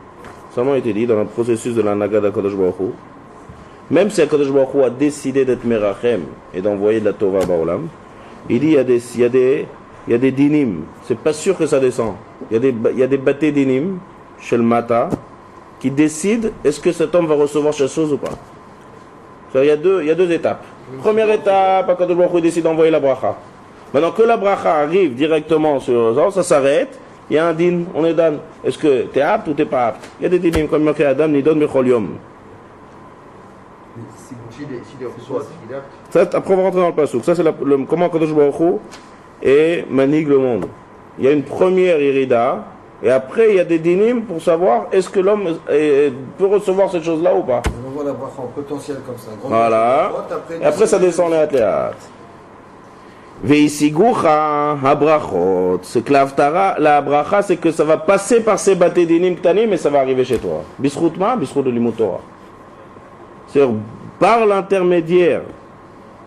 Ça m'a été dit dans le processus de la Naga d'Akadosh Baruch Hu. Même si Akadosh Baruch Hu a décidé d'être Merachem et d'envoyer de la Torah à Baolam, il dit il y a des dinim. C'est pas sûr que ça descend. Il y a des bâtés dinim chez le Mata qui décident est-ce que cet homme va recevoir quelque chose ou pas. Il y a deux étapes. Première étape, Akadosh Baruch Hu décide d'envoyer la bracha. Maintenant que la bracha arrive directement sur ça s'arrête, il y a un din, on est dan. Est-ce que tu es apte ou tu n'es pas apte? Il y a des dinim comme marqué Adam, Nidon, Mechol Yom. Ça, après on va rentrer dans le passouk. Ça c'est comment Kadosh Baruch Hu et manigue le monde. Il y a une première irida et après il y a des dinim pour savoir est-ce que l'homme peut recevoir cette chose-là ou pas. On envoie la bracha en potentiel comme ça. Voilà. Et après ça descend les athlètes. Veisigucha habrachot. Ce que la bracha c'est que ça va passer par ces baté dinim ktanim et ça va arriver chez toi. Bisroutma, bisrout de limut Torah. C'est-à-dire, par l'intermédiaire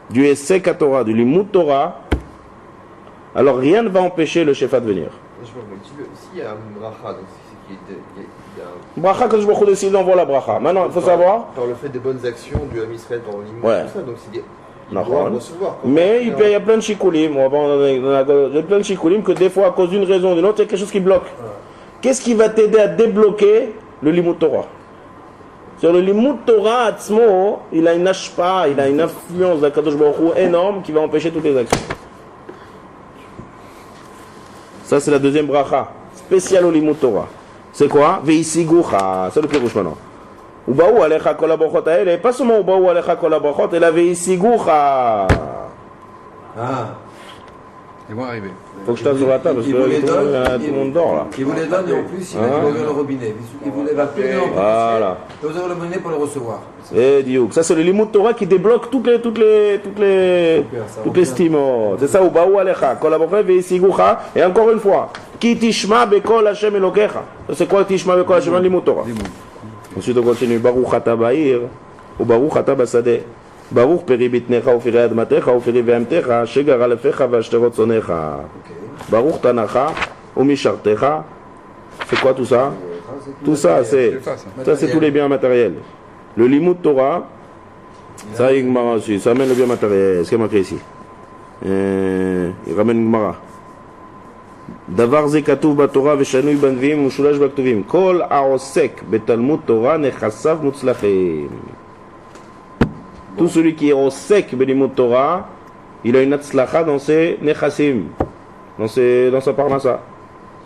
du Essek Torah, du Limut Torah, alors rien ne va empêcher le Shefa de venir. S'il y a un bracha, donc c'est qu'il y a un... Bracha, quand je me décide d'envoyer la bracha. Maintenant, il faut savoir... Par le fait des bonnes actions du Ham Israël dans le Limut, ouais. Tout ça, donc c'est il doit recevoir. Mais il y a plein de chikoulim, il y a plein de chikoulim que des fois, à cause d'une raison ou d'une autre, il y a quelque chose qui bloque. Qu'est-ce qui va t'aider à débloquer le Limut Torah? Sur le Limut Torah Atzmo, il a une ashpa, il a une influence d'Akadosh Baruch Hu énorme qui va empêcher toutes les actions. Ça c'est la deuxième bracha, spéciale au Limut Torah. C'est quoi? Veisigucha, c'est le pirouche maintenant. Ubaou alecha kol habrachot haele, pas seulement ubaou alecha kol habrachot, et la veisigucha. Ils vont arriver. Faut que je tape sur la table parce que tout le monde dort là. Il vous les donne et en plus il va ouvrir le robinet. Il vous les va plus en plus. Voilà. Il va ouvrir le robinet pour le recevoir. Et Diouk, ça c'est le Limut Torah qui débloque toutes les stimos. C'est ça, Ubaou alecha, kol habrachot veisigucha. Et encore une fois, ki tishma bekol Hashem Elokecha. C'est quoi tishma bekol Hashem Limut Torah? Ensuite on continue. Baruch ata ba'ir, ou baruch ata basadeh. Baruch peri bitnecha ou firi admatecha ou firi ve'amtecha, shegar alefecha ve'ashterot sonecha. Baruch tanacha ou mishartecha. C'est quoi tout ça? Tout ça, c'est tous les biens matériels. Le Limut Torah, ça y est, Gmara aussi, ça amène le bien matériel. Ce qu'il y a marqué ici. Il ramène Gmara. דבר זה כתוב בתורה ושנוי בנביאים ומשולש בכתובים כל העוסק בתלמוד תורה נכסיו מוצלחים. Tout celui qui est au sec בלימוד Torah, il a une הצלחה dans ses נכסים, dans sa parnassa.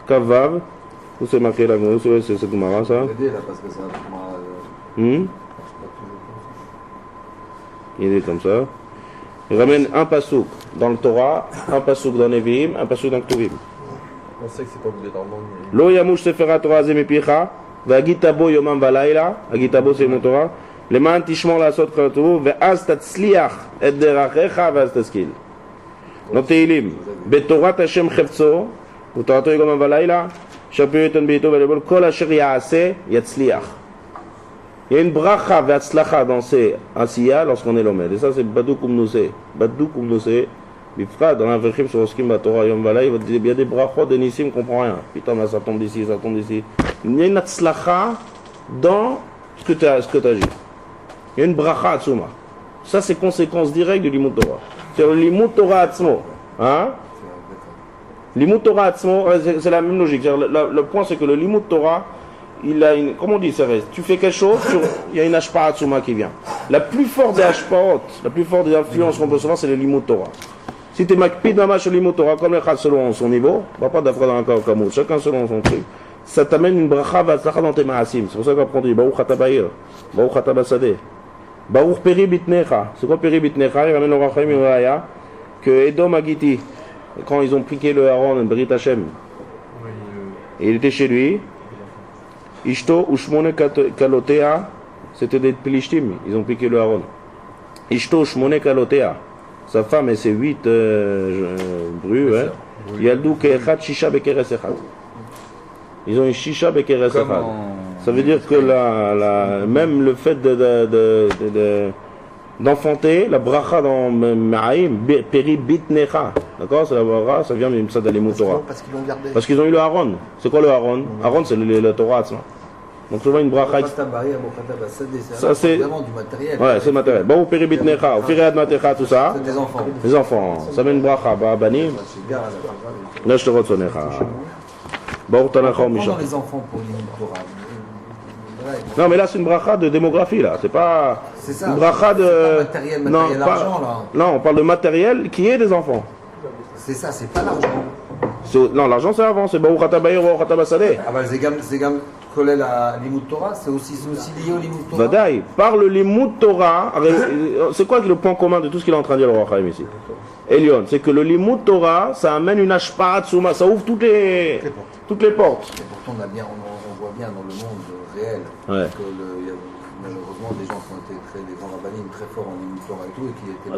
Kavav, où c'est marqué là, c'est cette Gemara ça? Il est comme ça. Il ramène un pasouk dans le Torah, un pasouk dans Nevi'im, un pasouk dans Ktuvim. On sait que c'est pas obligé d'en manquer. Lo yamush sefer Torah ze mipicha, ve'agita bo yomam v'layla, agita bo c'est mon Torah, למען תשמור לעשות כרתו, ואז תצליח את דרכיך ואז תשכיל. תהילים, בתורת השם חפצו, ותורתו יומם ולילה, שפיר יתן ביתו ולבול, כל אשר יעשה, יצליח. Il y a une bracha והצלחה dans ces asiya lorsqu'on est l'omed. Et ça c'est badouk umnose. Badouk umnose. Bifra, dans l'Avrechim sur Oskim Batora Yom Valay, il y a des brachot de Nissim, on comprend rien. Putain, mais ça tombe d'ici, ça tombe d'ici. Il y a une atzlacha dans ce que tu as dit. Il y a une bracha atzuma. Ça, c'est conséquence directe du Limut Torah. C'est le Limut Torah atzmo. Hein? Limut Torah atzmo, c'est la même logique. Le point, c'est que le Limut Torah, il a une. Comment on dit ça reste? Tu fais quelque chose, il y a une ashpa atzuma qui vient. La plus forte des ashpaot, la plus forte des influences qu'on peut recevoir, c'est le Limut Torah. Si tu es makpid mama sur Limut Torah, comme les chats selon son niveau, on va pas d'afra dans un cas au Kamoud, chacun selon son truc, ça t'amène une bracha v'atzlacha dans tes maasim. C'est pour ça qu'on dit Baruch ata ba'ir, Baruch ata basadeh, Baruch peri bitnecha. C'est quoi peri bitnecha? Il ramène le Rachim Raya que Edom Agiti, quand ils ont piqué le Aaron, Berit Hashem, et il était chez lui, Ishto ushmone kalotea, c'était des Pilishtim, ils ont piqué le Aaron. Ishto ushmone kalotea. Sa femme et ses 8 brus, Yaldou ke'echad shisha bekeres echad. Ils ont une shisha bekeres echad. Ça veut dire que même le fait d'enfanter, la bracha dans Ma'aim, peri bitnecha. D'accord? C'est la bracha, ça vient de Limut Torah. Parce qu'ils l'ont gardé. Parce qu'ils ont eu le Aaron. C'est quoi le Aaron? Aaron, c'est le Torah. Donc souvent une bracha. Ça c'est vraiment du matériel. Ouais, c'est matériel. Bon, péribit necha, firéad matecha, tout ça. C'est des enfants. Les enfants. Ça met une bracha, bah banim. Là je te retourne necha. Bon, tanacha misha. Les enfants pour l'imam Torah. Non, mais là c'est une bracha de démographie là. C'est pas ça, une bracha de. Matériel, non, argent, là. Non, on parle de matériel qui est des enfants. C'est ça, c'est pas l'argent. Non, l'argent c'est avant, c'est Baruch Ata Bayir, Baruch Ata Basadeh. Ah bah c'est gam collé à l'imam Torah, c'est aussi lié au l'imam Torah. Vadaï, par le Limud Torah, c'est quoi le point commun de tout ce qu'il est en train de dire le Roi Chaim ici? Elion, c'est que le Limud Torah, ça amène une ashparat souma, ça ouvre toutes les portes. Et pourtant on voit bien dans le monde réel que il y a malheureusement des gens qui ont été des grands rabbins très forts en l'imam Torah et tout et qui étaient.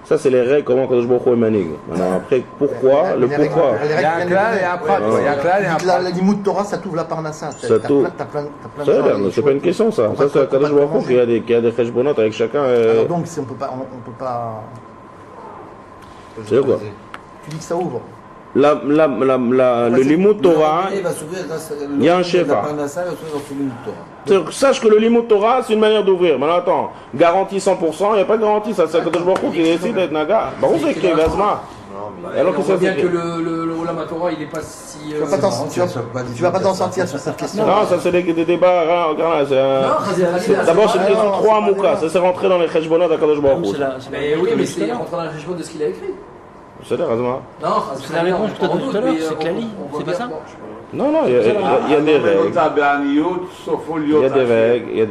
Ça c'est les règles, comment Kadosh Baruch Hu est manig. Maintenant après, pourquoi? Le pourquoi? Il y a un klal et un prat. Il y a un klal et un prat. La limite Torah, ça t'ouvre la parnassa. Ça t'ouvre. C'est pas une question ça. Ça c'est Kadosh Baruch Hu qui a des cheshbonot avec chacun. Alors donc si on peut pas. C'est quoi? Tu dis que ça ouvre. Le Limud Torah, il y a un shefa. Sache que le Limud Torah, c'est une manière d'ouvrir. Maintenant, attends, garantie 100%, il n'y a pas de garantie. Ça, c'est Kadosh Baruch Hu qui décide d'être Naga. Bah, on sait que Gazma. Alors on voit bien que le Olam Torah, il n'est pas si. Tu vas pas t'en sortir sur cette question. Non, ça c'est des débats. D'abord, c'est une question trop amouka. Ça c'est rentré dans les cheshbonot d'Akadosh Baruch Hu. Mais oui, mais c'est rentré dans les cheshbonot de ce qu'il a écrit. C'est l'air, Azma. Non, c'est la réponse que tu as donnée tout à l'heure, c'est Klali, c'est pas ça? Non, il y a des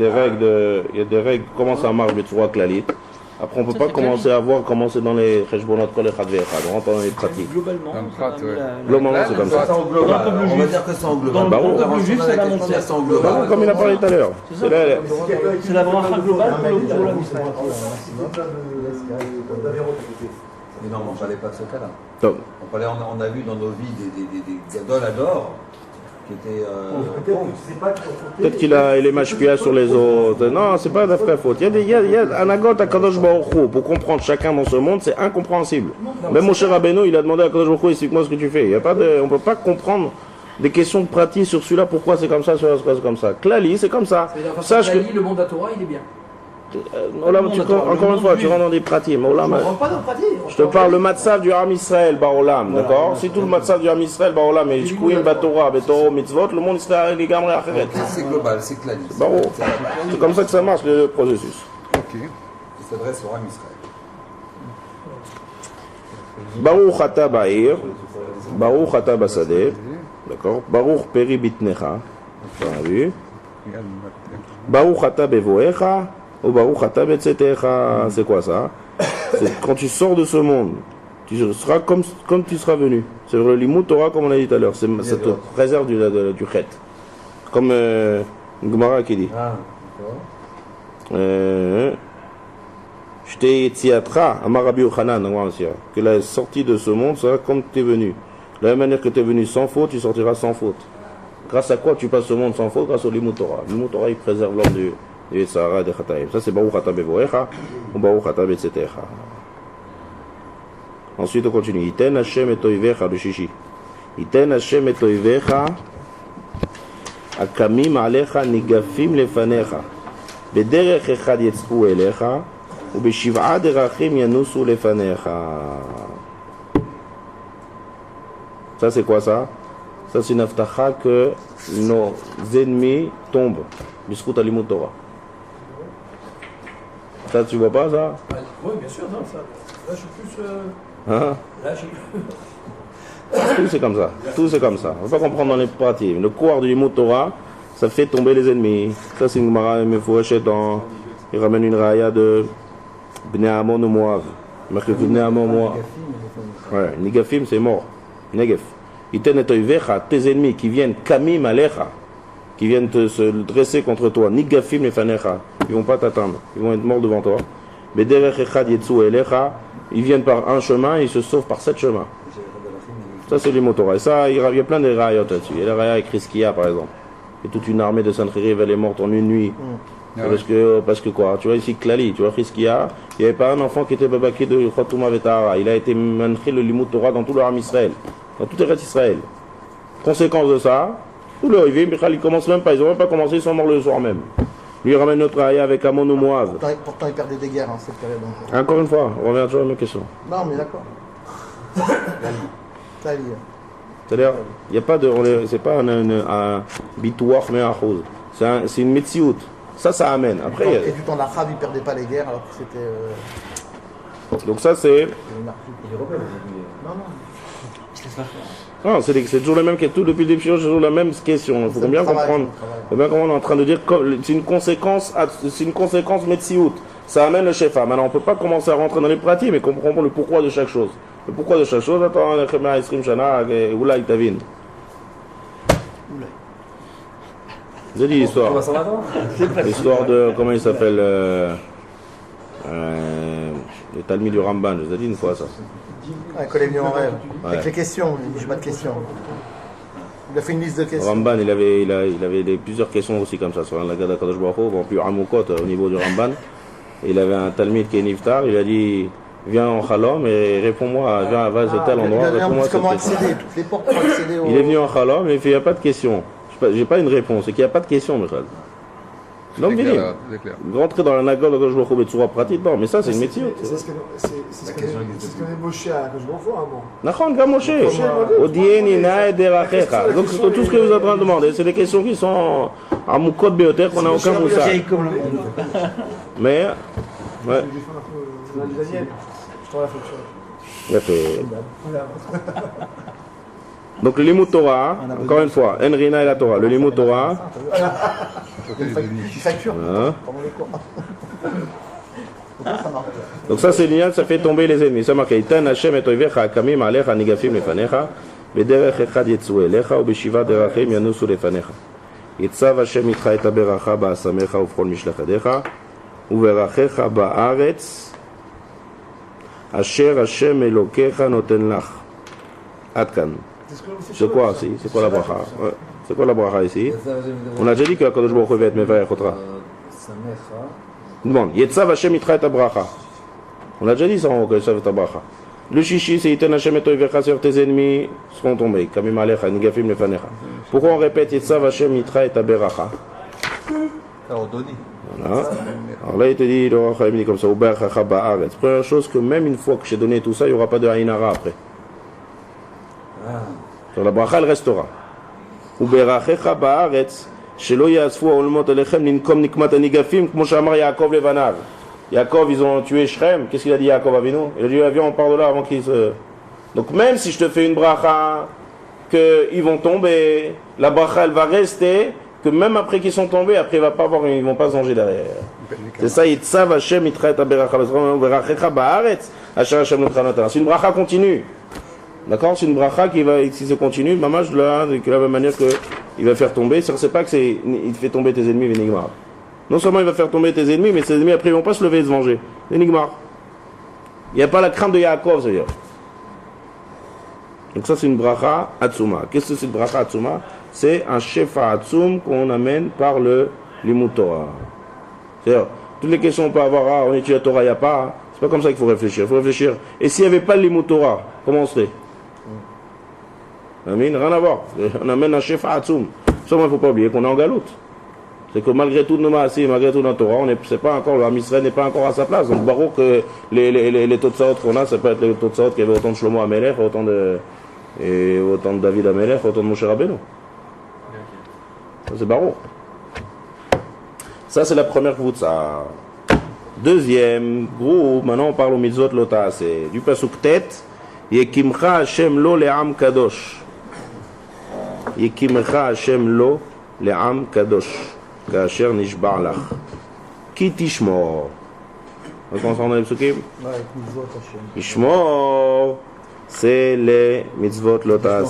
règles. Il y a des règles, comment ça marche, le Tzura Klalit. Après, on ne peut pas commencer à voir comment c'est dans les cheshbonot, kol echad ve'echad. On rentre dans les pratiques. Globalement, c'est comme ça. On va dire que c'est en global. Comme il a parlé tout à l'heure. C'est la bracha globale pour la Mishnah. Mais non, on ne parlait pas de ce cas-là. Donc. On a vu dans nos vies des gadoles à d'or qui étaient. Peut-être qu'il est machpia sur les autres. Non, c'est pas de la vraie faute. Il y a un agot à Kadosh Baruch Hu. Pour comprendre chacun dans ce monde, c'est incompréhensible. Même Moshe Rabbeinu, il a demandé à Kadosh Baruch Hu, explique-moi ce que tu fais. On ne peut pas comprendre des questions de pratique sur celui-là, pourquoi c'est comme ça, celui-là c'est comme ça. Klali, c'est comme ça. Sache que le monde à Torah, il est bien. Encore une fois, tu rentres dans des pratiques. Je te parle le matzav du Ham Israël Baolam, d'accord? Si tout le matzav du Ham Israël Baolam est Shkouim Batorah, Betoro Mitzvot, le monde sera les gamres acheret. C'est global, c'est clair. C'est comme ça que ça marche le processus. Ok. Il s'adresse au Ham Israël. Baruch Ata Ba'ir, Baruch Ata Basadeh, d'accord? Baruch Peri Bitnecha, on a vu. Baruch Ata Bevoecha. Au Baruch Ata Betzetecha, c'est quoi ça? C'est quand tu sors de ce monde, tu seras comme tu seras venu. C'est le Limud Torah comme on a dit tout à l'heure. Ça te préserve du chet. Comme Gemara qui dit. J'étais Yetziatra, Amar Rabbi Yochanan, que la sortie de ce monde sera comme tu es venu. De la même manière que tu es venu sans faute, tu sortiras sans faute. Grâce à quoi tu passes ce monde sans faute? Grâce au Limud Torah. Le Limud Torah il préserve l'homme du Yetzara de Chataim. Ça c'est Baruch Ata Bevoecha ou Baruch Ata Betzetecha. Ensuite on continue. Iten Hashem et Oivecha, le Shishi. Iten Hashem et Oivecha Akamim Alecha Nigafim Lefanecha Bederech Echad Yetz'u Elecha ou Beshiv'a Derachim Yanusu Lefanecha. Ça c'est quoi ça? Ça c'est une aftacha que nos ennemis tombent. Biskut Alimut Torah. Ça, tu vois pas ça? Oui, bien sûr, non, ça. Là, je suis plus. Là, tout c'est comme ça. Tout c'est comme ça. On ne va pas comprendre dans les pratiques. Le cours du Limut Torah, ça fait tomber les ennemis. Ça, c'est une Gemara, il ramène une raya de Bnei Amon ou Moav. Marqué Bnei Amon Moav. Ouais, Nigafim, c'est mort. Negef. Iten et Oivecha, tes ennemis qui viennent Kamim Alecha, qui viennent se dresser contre toi. Nigafim Lefanecha. Ils ne vont pas t'atteindre. Ils vont être morts devant toi. Bederech Echad Yetz'u Elecha. Ils viennent par un chemin et ils se sauvent par 7 chemins. Ça, c'est l'Limut Torah. Et ça, il y a plein de rayot là-dessus. Il y a la raya avec Rizkia, par exemple. Et toute une armée de Sancheriv, elle est morte en une nuit. Parce que quoi? Tu vois ici, Klali, tu vois Rizkia, il n'y avait pas un enfant qui était babaké de Khotouma Vetahara. Il a été manché le Limut Torah dans tout le Ham Israël. Dans tout le reste Israël. Conséquence de ça, Tout le Oivim, ils commencent même pas, ils n'ont même pas commencé, ils sont morts le soir même. Lui, il ramène notre raya avec Amon ou Moab. Pourtant, il perdait des guerres en cette période. Donc. Encore une fois, on revient toujours à la même question. Non, mais d'accord. C'est-à-dire, il n'y a pas de. C'est pas un bitouach mais un chose. C'est une metsiout. Ça amène. Après, et du temps d'Achab, il ne perdait pas les guerres alors que c'était. Donc, ça, c'est. Non, c'est toujours la même question. Depuis le début, c'est toujours la même question. Il faut bien comprendre. Il faut bien comprendre, on est en train de dire que c'est une conséquence metsiout. Ça amène le shefa. Maintenant, on ne peut pas commencer à rentrer dans les pratiques, mais comprendre le pourquoi de chaque chose. Le pourquoi de chaque chose, attends, Oula, Tavin. J'ai dit l'histoire. L'histoire de, comment il s'appelle, le Talmud du Ramban, je vous ai dit une fois ça. Quand il est venu en rêve, avec les questions, il dit, j'ai pas de questions. Il a fait une liste de questions. Ramban, il avait plusieurs questions aussi comme ça, sur la Gada Kadosh Baruch Hu, bon, plus Amoukot au niveau du Ramban. Il avait un Talmud qui est Niftar, il a dit, viens en Chalom et réponds-moi, viens, va à tel endroit, réponds-moi à cette comment question. accéder, toutes les portes pour accéder au... Il est venu en Chalom et il fait, il n'y a pas de question. J'ai pas une réponse, c'est qu'il n'y a pas de question, Michal. Non, mais rentrer dans la Nagol, je me retrouve toujours pratique, non, mais ça, c'est une métier. C'est ce qu'on est Moshe à Kajboufo avant. Nachon, ga Moshe. Odieni, Nae, Derachecha. Donc, tout ce que vous êtes en train de demander, c'est des questions qui sont à mon code biothèque, qu'on n'a aucun moussa. Mais, ouais. Il a fait. Donc le Limud Torah, encore une fois, Enrina et la Torah, le Limud Torah. Donc ça c'est l'ignan, ça fait tomber les ennemis. Ça marque Itan Hashem et Oivecha Akamim Alecha Nigafim Lefanecha, Bederech Echad Yetzu Elecha, Ubeshiva Derachim Yanusu Lefanecha. Yetzav Hashem Itcha et Aberacha Ba'asamecha Ufrol Mishlachadecha, Uverachecha Ba'aretz, Asher Hashem Elokecha Noten Lach. Atkan. C'est quoi ici? C'est quoi la bracha? Ouais. C'est quoi la bracha ici? On a déjà dit que la Kadosh Baruch Hu va être Mevaya Chotra. Demande. Yetzav Hashem itra et bracha. On a déjà dit ça en haut que Yetzav et bracha. Le chichi, c'est Yiten Hashem et Toivecha sur tes ennemis seront tombés. Kamim Alecha, Nigafim Lefanecha. Pourquoi on répète Yetzav Hashem itra et bracha? Voilà. Alors là, il te dit, le Racha dit comme ça, Uberchacha Ba'aretz. Première chose, que même une fois que j'ai donné tout ça, il n'y aura pas de Haïnara après. Donc la bracha elle restera. Uberachecha ba'aretz shelo yasfu olmot alechem ninkom nikmat anigafim kmo shamar Yaakov levanav. Yaakov ils ont tué Shrem. Qu'est-ce qu'il a dit Yaakov Avinu? Il a dit viens on part de là avant qu'ils se. Donc même si je te fais une bracha que ils vont tomber, la bracha elle va rester. Que même après qu'ils sont tombés, après ils vont pas se venger derrière. C'est ça Yitzav Hashem itra et beracha uberachecha ba'aretz asher Hashem l'utranota. C'est une bracha continue. D'accord, c'est une bracha qui va, si ça continue, mamage de la même manière qu'il va faire tomber. C'est pas que c'est, il fait tomber tes ennemis, Vénigmar. Non seulement il va faire tomber tes ennemis, mais tes ennemis après ils vont pas se lever et se venger. Vénigmar. Il n'y a pas la crainte de Yaakov, c'est-à-dire. Donc ça c'est une bracha atzuma. Qu'est-ce que c'est une bracha atzuma? C'est un shefa atzum qu'on amène par le Limud Torah. C'est-à-dire, toutes les questions qu'on peut avoir, on étudie la Torah, il n'y a pas. C'est pas comme ça qu'il faut réfléchir. Il faut réfléchir. Et s'il n'y avait pas le Limud Torah, comment on serait? Amin, rien à voir. On amène un chef à Atzum. Seulement, il ne faut pas oublier qu'on est en galoute. C'est que malgré tout nos maassis, malgré tout notre Torah, c'est pas encore, le Israël n'est pas encore à sa place. Donc, Baruch, les Totsaot qu'on a, ça peut être les Totsaot qui avaient autant de Shlomo Amelech, autant de David Amelech, autant de Moshe Rabbeinu. Ça, c'est Baruch. Ça, c'est la première Kvutza. Deuxième groupe, maintenant on parle au Mitzvot Lota, c'est du Pasuk Tet, Yekimcha Hashem lo le'am kadosh. Yekimcha Hashem lo le'am kadosh. Kasher nishbar lach. Ki tishmor. On commence dans les psukim? Ishmor, c'est les Mitzvot Lota.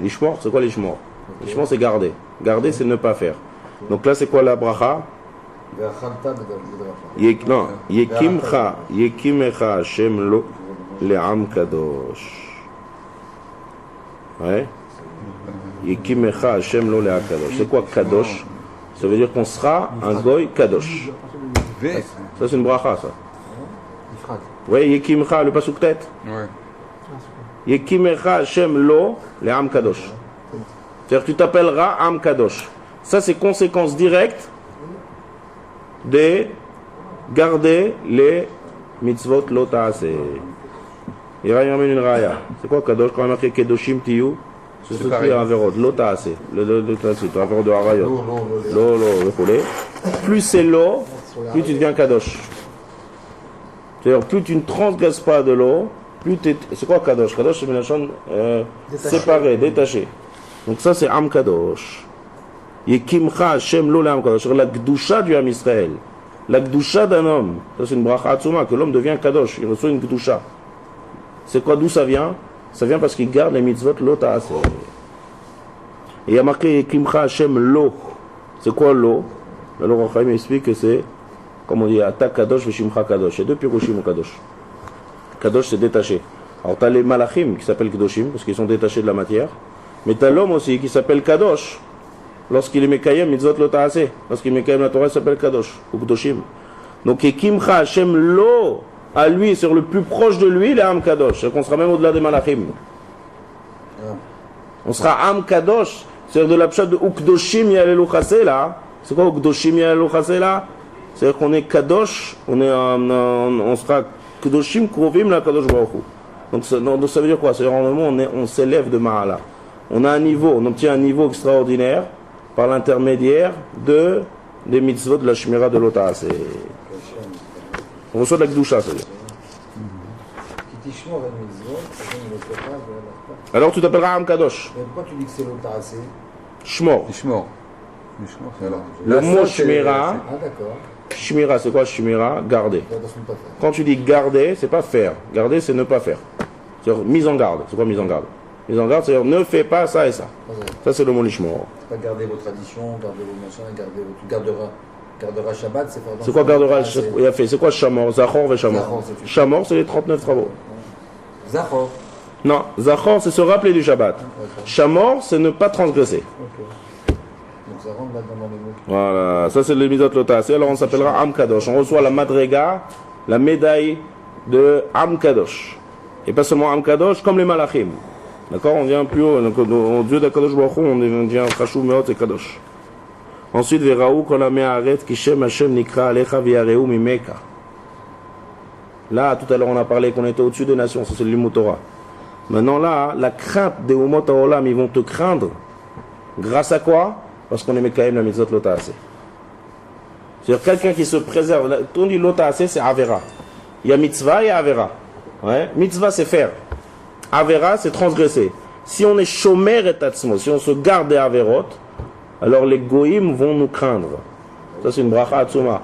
L'ishmor, c'est quoi l'ishmor? L'ishmor, c'est garder. Garder, c'est ne pas faire. Donc là, c'est quoi la bracha? Non, Yekimecha Hashem lo le'am kadosh. Ouais. Yekimecha Hashem lo le'am kadosh. C'est quoi kadosh? Ça veut dire qu'on sera un goy kadosh. Ça c'est une bracha ça. Ouais, Yekimecha, le pasuk tête. Ouais. Yekimecha Hashem lo le'am kadosh. C'est-à-dire que tu t'appelleras Am Kadosh. Ça, c'est conséquence directe de garder les mitzvot lo ta'ase. Il y a une raya. C'est quoi Kadosh? Quand on a marqué Kedoshim Tiyu, c'est ce qui est Averot, lo ta'ase. Le ta'ase, Averot de Harayot. Lo, plus c'est l'eau, plus tu deviens Kadosh. C'est-à-dire, plus tu ne transgresses pas de l'eau, plus tu es... C'est quoi Kadosh? Kadosh, c'est une chaîne séparée, détachée. Donc ça, c'est Am Kadosh. Yekimcha Hashem lo le Am Kadosh. C'est la Gdusha du Am Israël. La Gdusha d'un homme. Ça, c'est une bracha atzuma, que l'homme devient Kadosh. Il reçoit une Gdusha. C'est quoi? D'où ça vient? Ça vient parce qu'il garde les mitzvot lo ta'ase. Et il y a marqué Yekimcha Hashem lo. C'est quoi lo? Alors, Rachaim explique que c'est, comme on dit, Ata Kadosh Veshimcha Kadosh. Il y a deux piroshim au Kadosh. Kadosh, c'est détaché. Alors, tu as les malachim qui s'appellent Kedoshim, parce qu'ils sont détachés de la matière. Mais tu as l'homme aussi qui s'appelle Kadosh. Lorsqu'il est Mekayem, mitzvot lo ta'ase. Lorsqu'il est Mekayem la Torah, il s'appelle Kadosh, ou Kedoshim. Donc, Ekimcha Hashem lo, à lui, sur le plus proche de lui, il est Am Kadosh. C'est-à-dire qu'on sera même au-delà des malachim. On sera Am Kadosh. C'est-à-dire de la pshat de Ukdoshim Yalelu Chaseh là. C'est quoi Ukdoshim Yalelu Chaseh là? C'est-à-dire qu'on est Kadosh, on sera Kedoshim Krovim la Kadosh Baruch Hu. Donc ça veut dire quoi? C'est-à-dire en un moment on s'élève de Ma'ala. On a un niveau, on obtient un niveau extraordinaire par l'intermédiaire des mitzvot de la Shmira de l'Ota. On reçoit de la Gdusha, c'est-à-dire. Alors tu t'appelleras Am Kadosh. Mais pourquoi tu dis que c'est l'Ota? Shmor. Shmor. Le mot Shmira. Ah d'accord. Shmira, c'est quoi Shmira? Garder. Quand tu dis garder, c'est pas faire. Garder, c'est ne pas faire. C'est-à-dire mise en garde. C'est quoi mise en garde? Mise en garde, c'est-à-dire ne fais pas ça et ça. Ça, c'est le mot Lishmor. C'est pas garder vos traditions, garder vos machins, tu garderas Shabbat, c'est pas... C'est quoi gardera? Il a fait. C'est quoi Shamor? Zachor et Shamor. Shamor, c'est les 39 travaux. Zachor. Non, Zachor, c'est se rappeler du Shabbat. Shamor, c'est ne pas transgresser. Donc ça rentre là-dedans dans les mots. Voilà, ça c'est le Mizot Lotas. Alors on s'appellera Am Kadosh. On reçoit la Madrega, la médaille de Am Kadosh. Et pas seulement Am Kadosh, comme les Malachim. D'accord? On vient plus haut. Donc, au Dieu d'Akadosh Baruch Hu, on devient Chashou Meot et Kadosh. Ensuite, Veraou kol ha'me'aretz ki shem Hashem nikra alecha v'yareu mimeka. Là, tout à l'heure, on a parlé qu'on était au-dessus des nations. Ça, c'est le Limut Torah. Maintenant, là, la crainte des Umot HaOlam, ils vont te craindre. Grâce à quoi? Parce qu'on est Mekayem la mitzvot lo ta'ase. C'est-à-dire quelqu'un qui se préserve. On dit lo ta'ase, c'est Avera. Il y a mitzvah et Avera. Ouais? Mitzvah, c'est faire. Avera, c'est transgresser. Si on est shomer et tatzmo, si on se garde des Averot, alors les goïms vont nous craindre. Ça, c'est une bracha atzuma.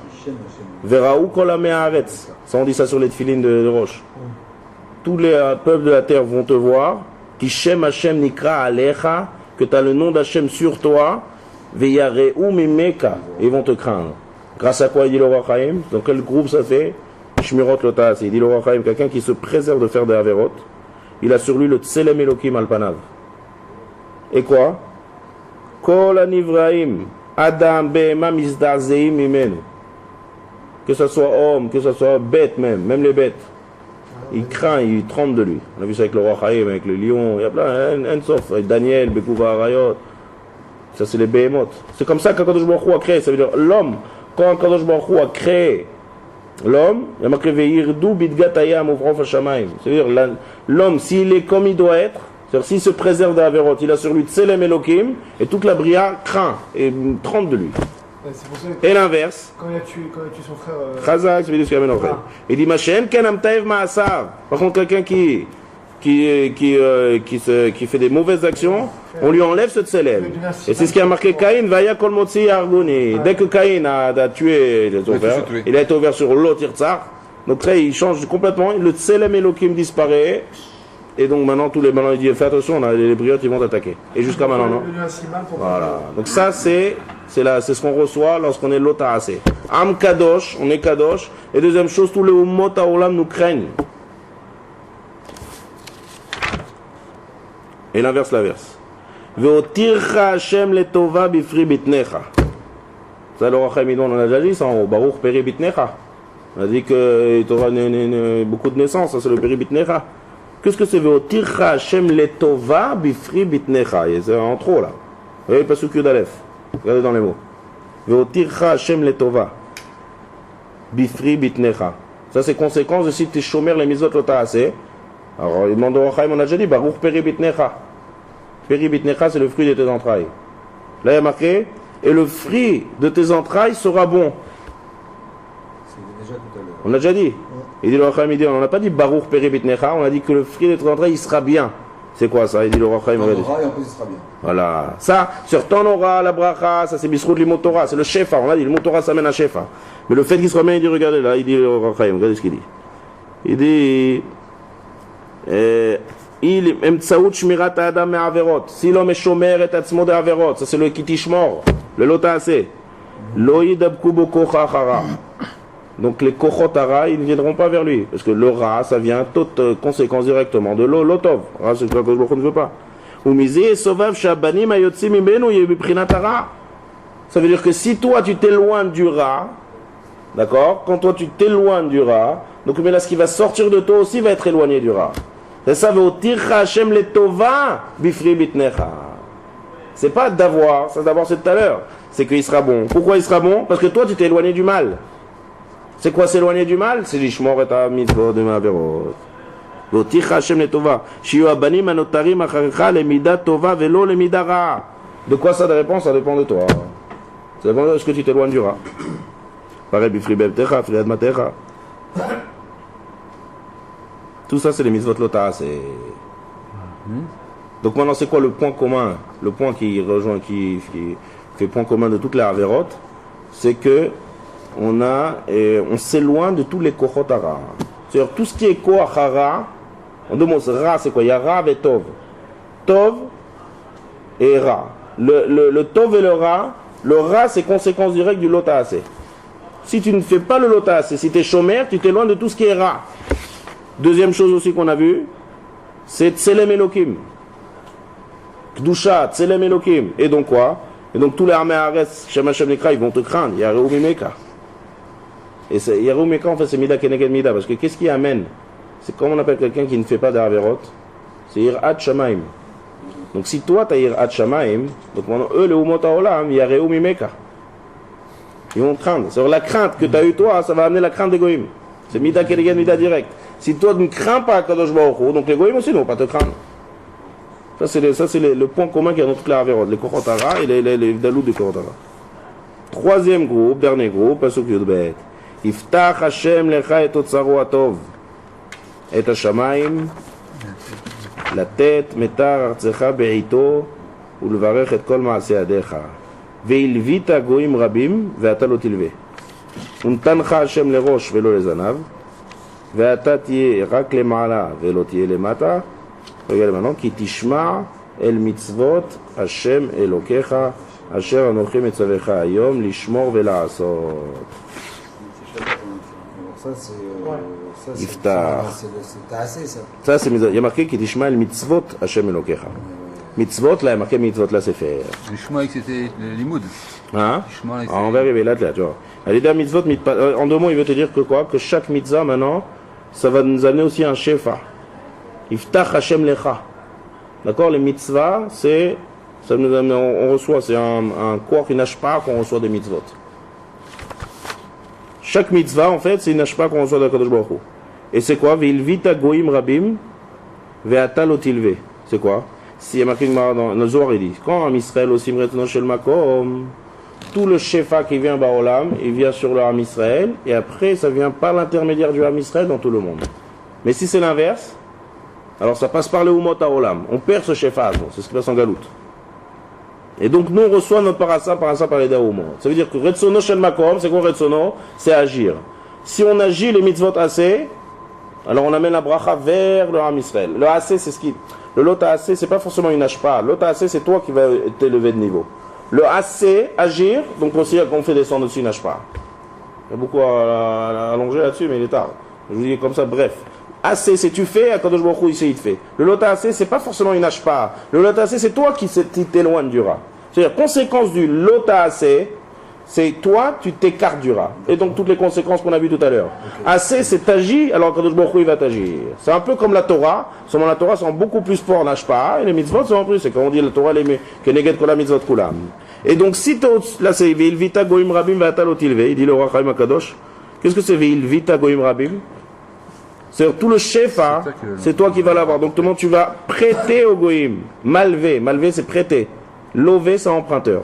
Veraou kol ha'me'aretz. Ça, on dit ça sur les tefilines de Roche. Tous les peuples de la terre vont te voir. Ki shem Hashem nikra alecha, que tu as le nom d'Hachem sur toi. Veyareu mimeka. Ils vont te craindre. Grâce à quoi il dit le Roi Chaim? Dans quel groupe ça fait? Shmirot Lotas. Il dit le Roi Chaim, quelqu'un qui se préserve de faire des Averot. Il a sur lui le Tselem Elokim Alpanav. Et quoi? Kol Anivraim, Adam, Behema, Mizdazeim, Imenu. Que ce soit homme, que ce soit bête même les bêtes. Il craint, il tremble de lui. On a vu ça avec le Roi Chaim, avec le lion, il y a plein, sauf avec Daniel, Bekouva Arayot. Ça, c'est les Behemoth. C'est comme ça qu'Akadosh Baruch Hu a créé. Ça veut dire l'homme, quand Akadosh Baruch Hu a créé l'homme, il y a marqué Ve'yirdu bidgatayam uvrof hashamayim. C'est-à-dire l'homme, s'il est comme il doit être, c'est-à-dire s'il se préserve d'Averot, il a sur lui Tselem Elokim, et toute la bria craint et tremble de lui. Et l'inverse. Quand il a tué son frère. Chazak, c'est ce qu'il amène en fait. Il dit Machen ken amtaev ma'asav. Par contre, quelqu'un qui fait des mauvaises actions, on lui enlève ce Tselem. Et c'est ce qui a marqué Caïn, Vaya kol motzi argoni. Dès que Caïn a tué les frères, il a été ouvert sur l'autre Tirtzar. Donc là, il change complètement. Le Tselem Elokim disparaît. Et donc maintenant, tous les malins, il dit fais attention, on a les briottes, ils vont t'attaquer. Et jusqu'à maintenant, non? Voilà. Donc ça, c'est ce qu'on reçoit lorsqu'on est l'Ota'ase. Am Kadosh, on est Kadosh. Et deuxième chose, tous les Umot HaOlam nous craignent. Et l'inverse. Ve'otircha Hashem letova bifri bitnecha. Ça, le Roi Chaim, on en a déjà dit, ça, en Baruch peri bitnecha. On a dit que tu auras beaucoup de naissances, ça c'est le peri bitnecha. Qu'est-ce que c'est Ve'otircha Hashem letova bifri bitnecha? C'est en trop là. voyez le pasuk Yud Aleph. Regardez dans les mots. Veotircha Hashem letova. Bifri bitnecha. Ça c'est conséquence de si tu es chômeur les mitzvot lo ta'aseh. Alors il demande au Rachaim, on a déjà dit, Baruch peri bitnecha. Peri bitnecha c'est le fruit de tes entrailles. Là il y a marqué, et le fruit de tes entrailles sera bon. C'est déjà tout à l'heure. On a déjà dit. Il dit le Rachaim, il dit, on n'a pas dit Baruch peri bitnecha, on a dit que le fruit de tes entrailles il sera bien. C'est quoi ça? Il dit le Rachaim, On aura et en plus il sera bien. voilà. Ça, sur ton aura, la bracha, ça c'est Bisrout Limut Torah, c'est le Shefa. On a dit, le Limut Torah ça mène à Shefa. Mais le fait qu'il se remet, il dit, regardez là, il dit le Rachaim, regardez ce qu'il dit. Il dit, si l'homme est chômeur et atzmo de averot, ça c'est le kitishmor, le lotase. Lo yidabku boko chachara. Donc les kochotara, ils ne viendront pas vers lui. Parce que le ra, ça vient toute conséquence directement de l'otov. Ra, c'est ce que je ne veux pas. Ça veut dire que si toi tu t'éloignes du ra, d'accord, quand toi tu t'éloignes du ra, donc mais là ce qui va sortir de toi aussi va être éloigné du ra. C'est ça, Hashem letova bifri bitnecha. C'est pas d'avoir, ça d'abord c'est tout à l'heure, c'est qu'il sera bon. Pourquoi il sera bon? Parce que toi tu t'es éloigné du mal. C'est quoi s'éloigner du mal? C'est l'ishmor et a mitzvot de ma'averot. Votircha Hashem letova. Shiyu abanim anotarim acharecha lemida tova velo lemida ra. De quoi ça de réponse? Ça dépend de toi. Ça dépend de ce que tu t'éloignes du ra. Pareil, bifri bebtecha, friad matecha. Tout ça, c'est les mitzvot lota. Donc maintenant, c'est quoi le point commun? Le point qui rejoint, qui fait point commun de toutes les averot, c'est que on s'éloigne de tous les kochot hara. C'est-à-dire tout ce qui est koach hara, en deux mots, ra, c'est quoi? Il y a ra et tov. Tov et ra. Le tov et le ra, c'est conséquence directe du lota assez. Si tu ne fais pas le lota assez, si tu es chômeur, tu t'éloignes de tout ce qui est ra. Deuxième chose aussi qu'on a vu, c'est Tselem Elokim. Kdusha, Tselem Elokim. Et donc quoi? Et donc tous les armées Ares, Shem Hashem Nekra, ils vont te craindre. Yareu Mimeka. Et Yareu Mimeka, en fait, c'est Mida Keneged Mida. Parce que qu'est-ce qui amène? C'est comme on appelle quelqu'un qui ne fait pas d'Averot. C'est Yirat Shamaim. Donc si toi tu as Yirat Shamaim, donc eux, les Umot Haolam, Yareu Mimeka. Ils vont te craindre. C'est la crainte que tu as eu toi, ça va amener la crainte des Goïm. C'est Mida Keneged Mida direct. Si toi tu ne crains pas Kadosh Baruch Hu, donc les Goïm aussi ne vont pas te craindre. Ça c'est le point commun qu'il y a dans toute la Averot, les Kochotara et les Dalou de Kochotara. Troisième groupe, dernier groupe, Pasuk Yudbet. Iftach Hashem lecha et otzaro atov. Et Hashamaim, la tête, metar artzecha be'ito, ulvarech et kol ma'aseh yadecha. Ve'ilvita goïm rabim, ve'ata lo tilve. Untancha Hashem lerosh ve'lo lezanav. ואתה תהיה רק למעלה ולא תהיה למטה. רגע maintenant, כי תשמע אל מצוות השם אלוקיך אשר אנוכי מצווך היום לשמור ולעשות. יפתח. Ça c'est il y a marqué כי תשמע אל מצוות השם אלוקיך. מצוות là, il y a marqué מצוות לספר. לשמוע c'était le limoud. Hein? On va arriver là, tu vois. En deux mots, il veut te dire que quoi? Que chaque mitzvah maintenant, ça va nous amener aussi un shefa. Iftach Hashem lecha. D'accord? Les mitzvahs, c'est, ça nous amène, on reçoit, c'est un corps, une ashpa qu'on reçoit des mitzvot. Chaque mitzvah, en fait, c'est une ashpa qu'on reçoit de Kadosh Baruch Hu. Et c'est quoi? Ve'ilvita goïm rabim, ve'ata lo tilve. C'est quoi? Si il y a marqué dans le Zohar, il dit, quand un Israël aussi mretno shel makom, tout le shefa qui vient Baolam, il vient sur le Ham Israël, et après ça vient par l'intermédiaire du Ham Israël dans tout le monde. Mais si c'est l'inverse, alors ça passe par le Umot HaOlam. On perd ce shefa, c'est ce qui passe en Galout. Et donc nous on reçoit notre parasa par les Daoumot. Ça veut dire que Retsono Shel Makom, c'est quoi Retsono? C'est agir. Si on agit les mitzvot assez, alors on amène la bracha vers le Ham Israël. Le assez, c'est ce qui... Le lot assez, c'est pas forcément une ashpa. Le lot assez, c'est toi qui vas t'élever de niveau. Le assez, agir, donc aussi on fait descendre dessus une ashpa. Il y a beaucoup à allonger là-dessus, mais il est tard. Je vous dis comme ça, bref. Assez, c'est tu fais, à Kadosh Baruch Hu, il te fait. Le lot assez, c'est pas forcément une ashpa. Le lot assez, c'est toi qui t'éloigne du rat. C'est-à-dire, conséquence du lot assez, c'est toi, tu t'écartes du Ra. Et donc toutes les conséquences qu'on a vues tout à l'heure. Assez, c'est t'agis, alors que Baruch Hu, il va t'agir. C'est un peu comme la Torah, seulement la Torah sont beaucoup plus forts en Ashpa, et les mitzvot sont en plus. C'est comme on dit la Torah, que neged kol mitzvot kulam. Et donc si là c'est Ve'il vita goim rabim ve'ata lo tilve, il dit le Roi Chaim HaKadosh. Qu'est-ce que c'est Ve'il vita goim rabim? C'est tout le shefa, c'est toi qui vas l'avoir. Donc tout le monde, tu vas prêter au goïm. Malvé c'est prêter. Lové, c'est emprunteur.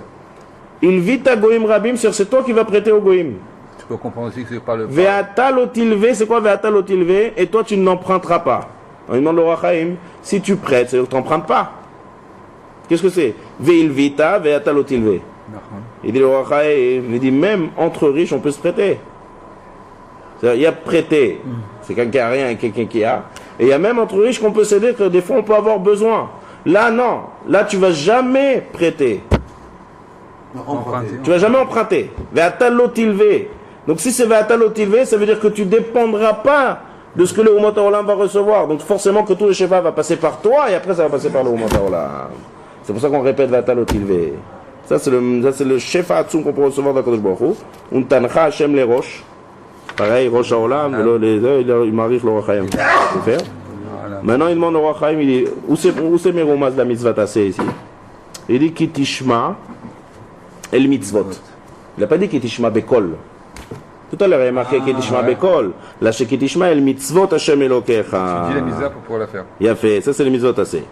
Il vit à goïm rabim, c'est toi qui vas prêter au goïm. Tu peux comprendre aussi que c'est pas le. Ve'ata lotilvé, c'est quoi ve'ata lotilvé? Et toi, tu n'emprunteras pas. On demande le Roi Chaim, si tu prêtes, c'est-à-dire que tu n'empruntes pas. Qu'est-ce que c'est? Ve'il vita, ve'ata lotilvé. Il dit le Roi Chaim, il dit même entre riches, on peut se prêter. C'est-à-dire, il y a prêté, c'est quelqu'un qui a rien et quelqu'un qui a. Et il y a même entre riches qu'on peut céder que des fois on peut avoir besoin. Là, non. Là, tu vas jamais prêter. Tu vas jamais emprunter. Ve'ata lotilvé. Donc si c'est ve'ata lotilvé, ça veut dire que tu dépendras pas de ce que le Umot HaOlam va recevoir. Donc forcément que tout le shefa va passer par toi et après ça va passer par le Umot HaOlam. C'est pour ça qu'on répète ve'ata lotilvé. Ça c'est le shefa atzum qu'on peut recevoir d'Akadosh Baruch Hu. Untancha Hashem les roches. Pareil, Rosh HaOlam, il m'arrive le Roi Chaim. Maintenant, il demande au Roi Chaim, il dit, où c'est Merumaz de la mitzvah tassé ici? Il dit, Ki tishma el mitzvot. Il n'a pas dit Ki tishma bekol. Tout à l'heure, il a marqué Ki tishma bekol. Là, chez Ki tishma el mitzvot Hashem Elokecha. Tu dis la mitzvah pour pouvoir la faire. Il a fait, ça c'est le mitzvot tassé.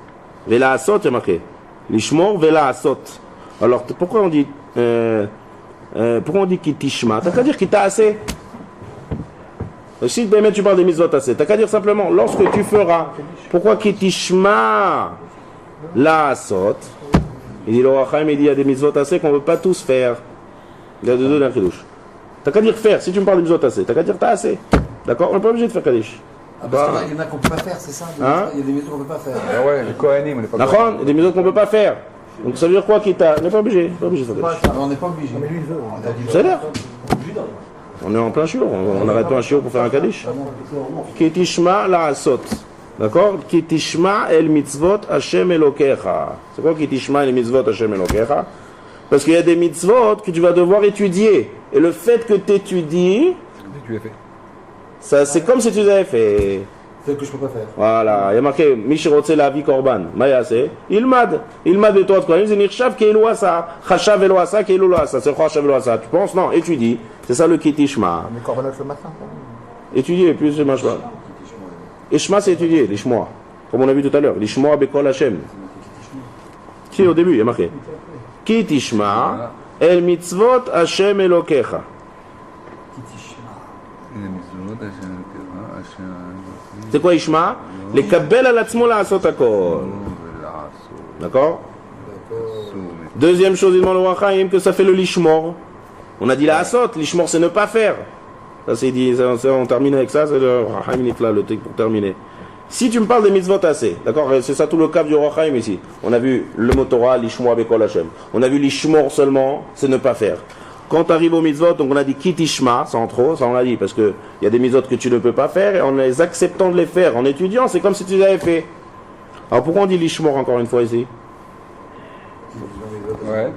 Vela asot, il a marqué. Lishmor vela asot. Alors, pourquoi on dit Ki tishma? T'as qu'à dire Ki ta'asé. Si tu parles des mitzvot assez, t'as qu'à dire simplement, lorsque tu feras, pourquoi Ki tishma la asot? Il dit le Roi Chaim, il dit il y a des mitzvot assez qu'on ne peut pas tous faire. Il y a deux d'un chidouche. T'as qu'à dire faire, si tu me parles des mitzvot assez, t'as qu'à dire t'as assez. D'accord? On n'est pas obligé de faire Kaddish. Ah, parce qu'il y en a qu'on ne peut pas faire, c'est ça? Il y a des mitzvot qu'on ne peut pas faire. Ah ouais, les Kohanim, on n'est pas d'accord? Il y a des mitzvot qu'on ne peut pas faire. Donc ça veut dire quoi qu'il t'a. On n'est pas obligé. Pas obligé de faire Kaddish. On n'est pas obligé. Mais lui, il veut. C'est l'air. On est en plein shiur, on n'arrête pas un shiur pour faire un kaddish. Ki tishma la asot. D'accord? Ki tishma el mitzvot Hashem Elokecha. C'est quoi ki tishma el mitzvot Hashem Elokecha? Parce qu'il y a des mitzvot que tu vas devoir étudier. Et le fait que tu étudies, ça c'est comme si tu avais fait. C'est que je ne peux pas faire. Voilà, il y a marqué Mishirotse la vie korban. Mayase. Ilmad de toi de quoi? Il dit Nirshav keilu asa. Chashav elo asa keilu lo asa. C'est Chashav elo asa. Tu penses? Non, étudie. C'est ça le kitishma. Mais korbanot le matin. Étudier, plus c'est machma. Ishma c'est étudier, l'ishma. Comme on a vu tout à l'heure. L'ishma bekol Hashem. Si au début, il y a marqué Kitishma el mitzvot Hashem Elokecha. C'est quoi Ishma? Les kabel al atzmo la asot akol. D'accord? Deuxième chose, il demande au Roi Chaim que ça fait le lishmor. On a dit la asot, lishmor c'est ne pas faire. Ça c'est dit, on termine avec ça, c'est le Roi Chaim Nifla, le truc pour terminer. Si tu me parles des mitzvot assez, d'accord? C'est ça tout le cas du Roi Chaim ici. On a vu le mot Torah, lishmor bekol Hashem. On a vu lishmor seulement, c'est ne pas faire. Quand tu arrives aux mitzvot, donc on a dit kitishma, sans trop, ça on l'a dit, parce qu'il y a des mitzvot que tu ne peux pas faire, et en les acceptant de les faire, en étudiant, c'est comme si tu les avais fait. Alors pourquoi on dit lishmor encore une fois ici? Ouais.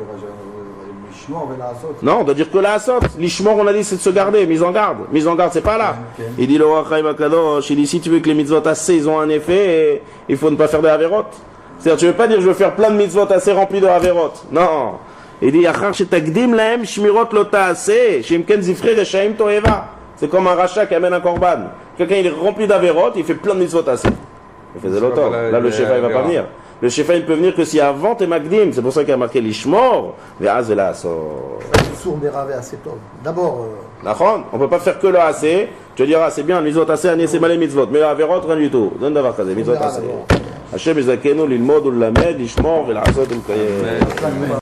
Non, on doit dire que la asot. Lishmor, on a dit, c'est de se garder, mise en garde. Mise en garde, c'est pas là. Okay. Il dit le Roi Chaim HaKadosh, il dit si tu veux que les mitzvot assez, ils ont un effet, il faut ne pas faire de averot. C'est-à-dire, tu veux pas dire je veux faire plein de mitzvot assez remplis de averot. Non. Il dit Yachar shetakdim lahem shmirot lo ta'aseh shimken zifre reshaim toeva. C'est comme un rachat qui amène un korban. Quelqu'un il est rempli d'averot, il fait plein de mitzvot assez. Il faisait longtemps. Là le shefa il va pas venir. Le shefa il peut venir que si avant t'es magdim. C'est pour ça qu'il a marqué l'ishmor ve'az la so. D'abord. On peut pas faire que le assez. Tu te diras c'est bien mitzvot assez ani c'est mal les mitzvot, mais averot rien du tout. Donne d'avoir kaze mitzvot assez. Hashem izakenu lilmod ul lamed lishmor ve'asot ul kayem.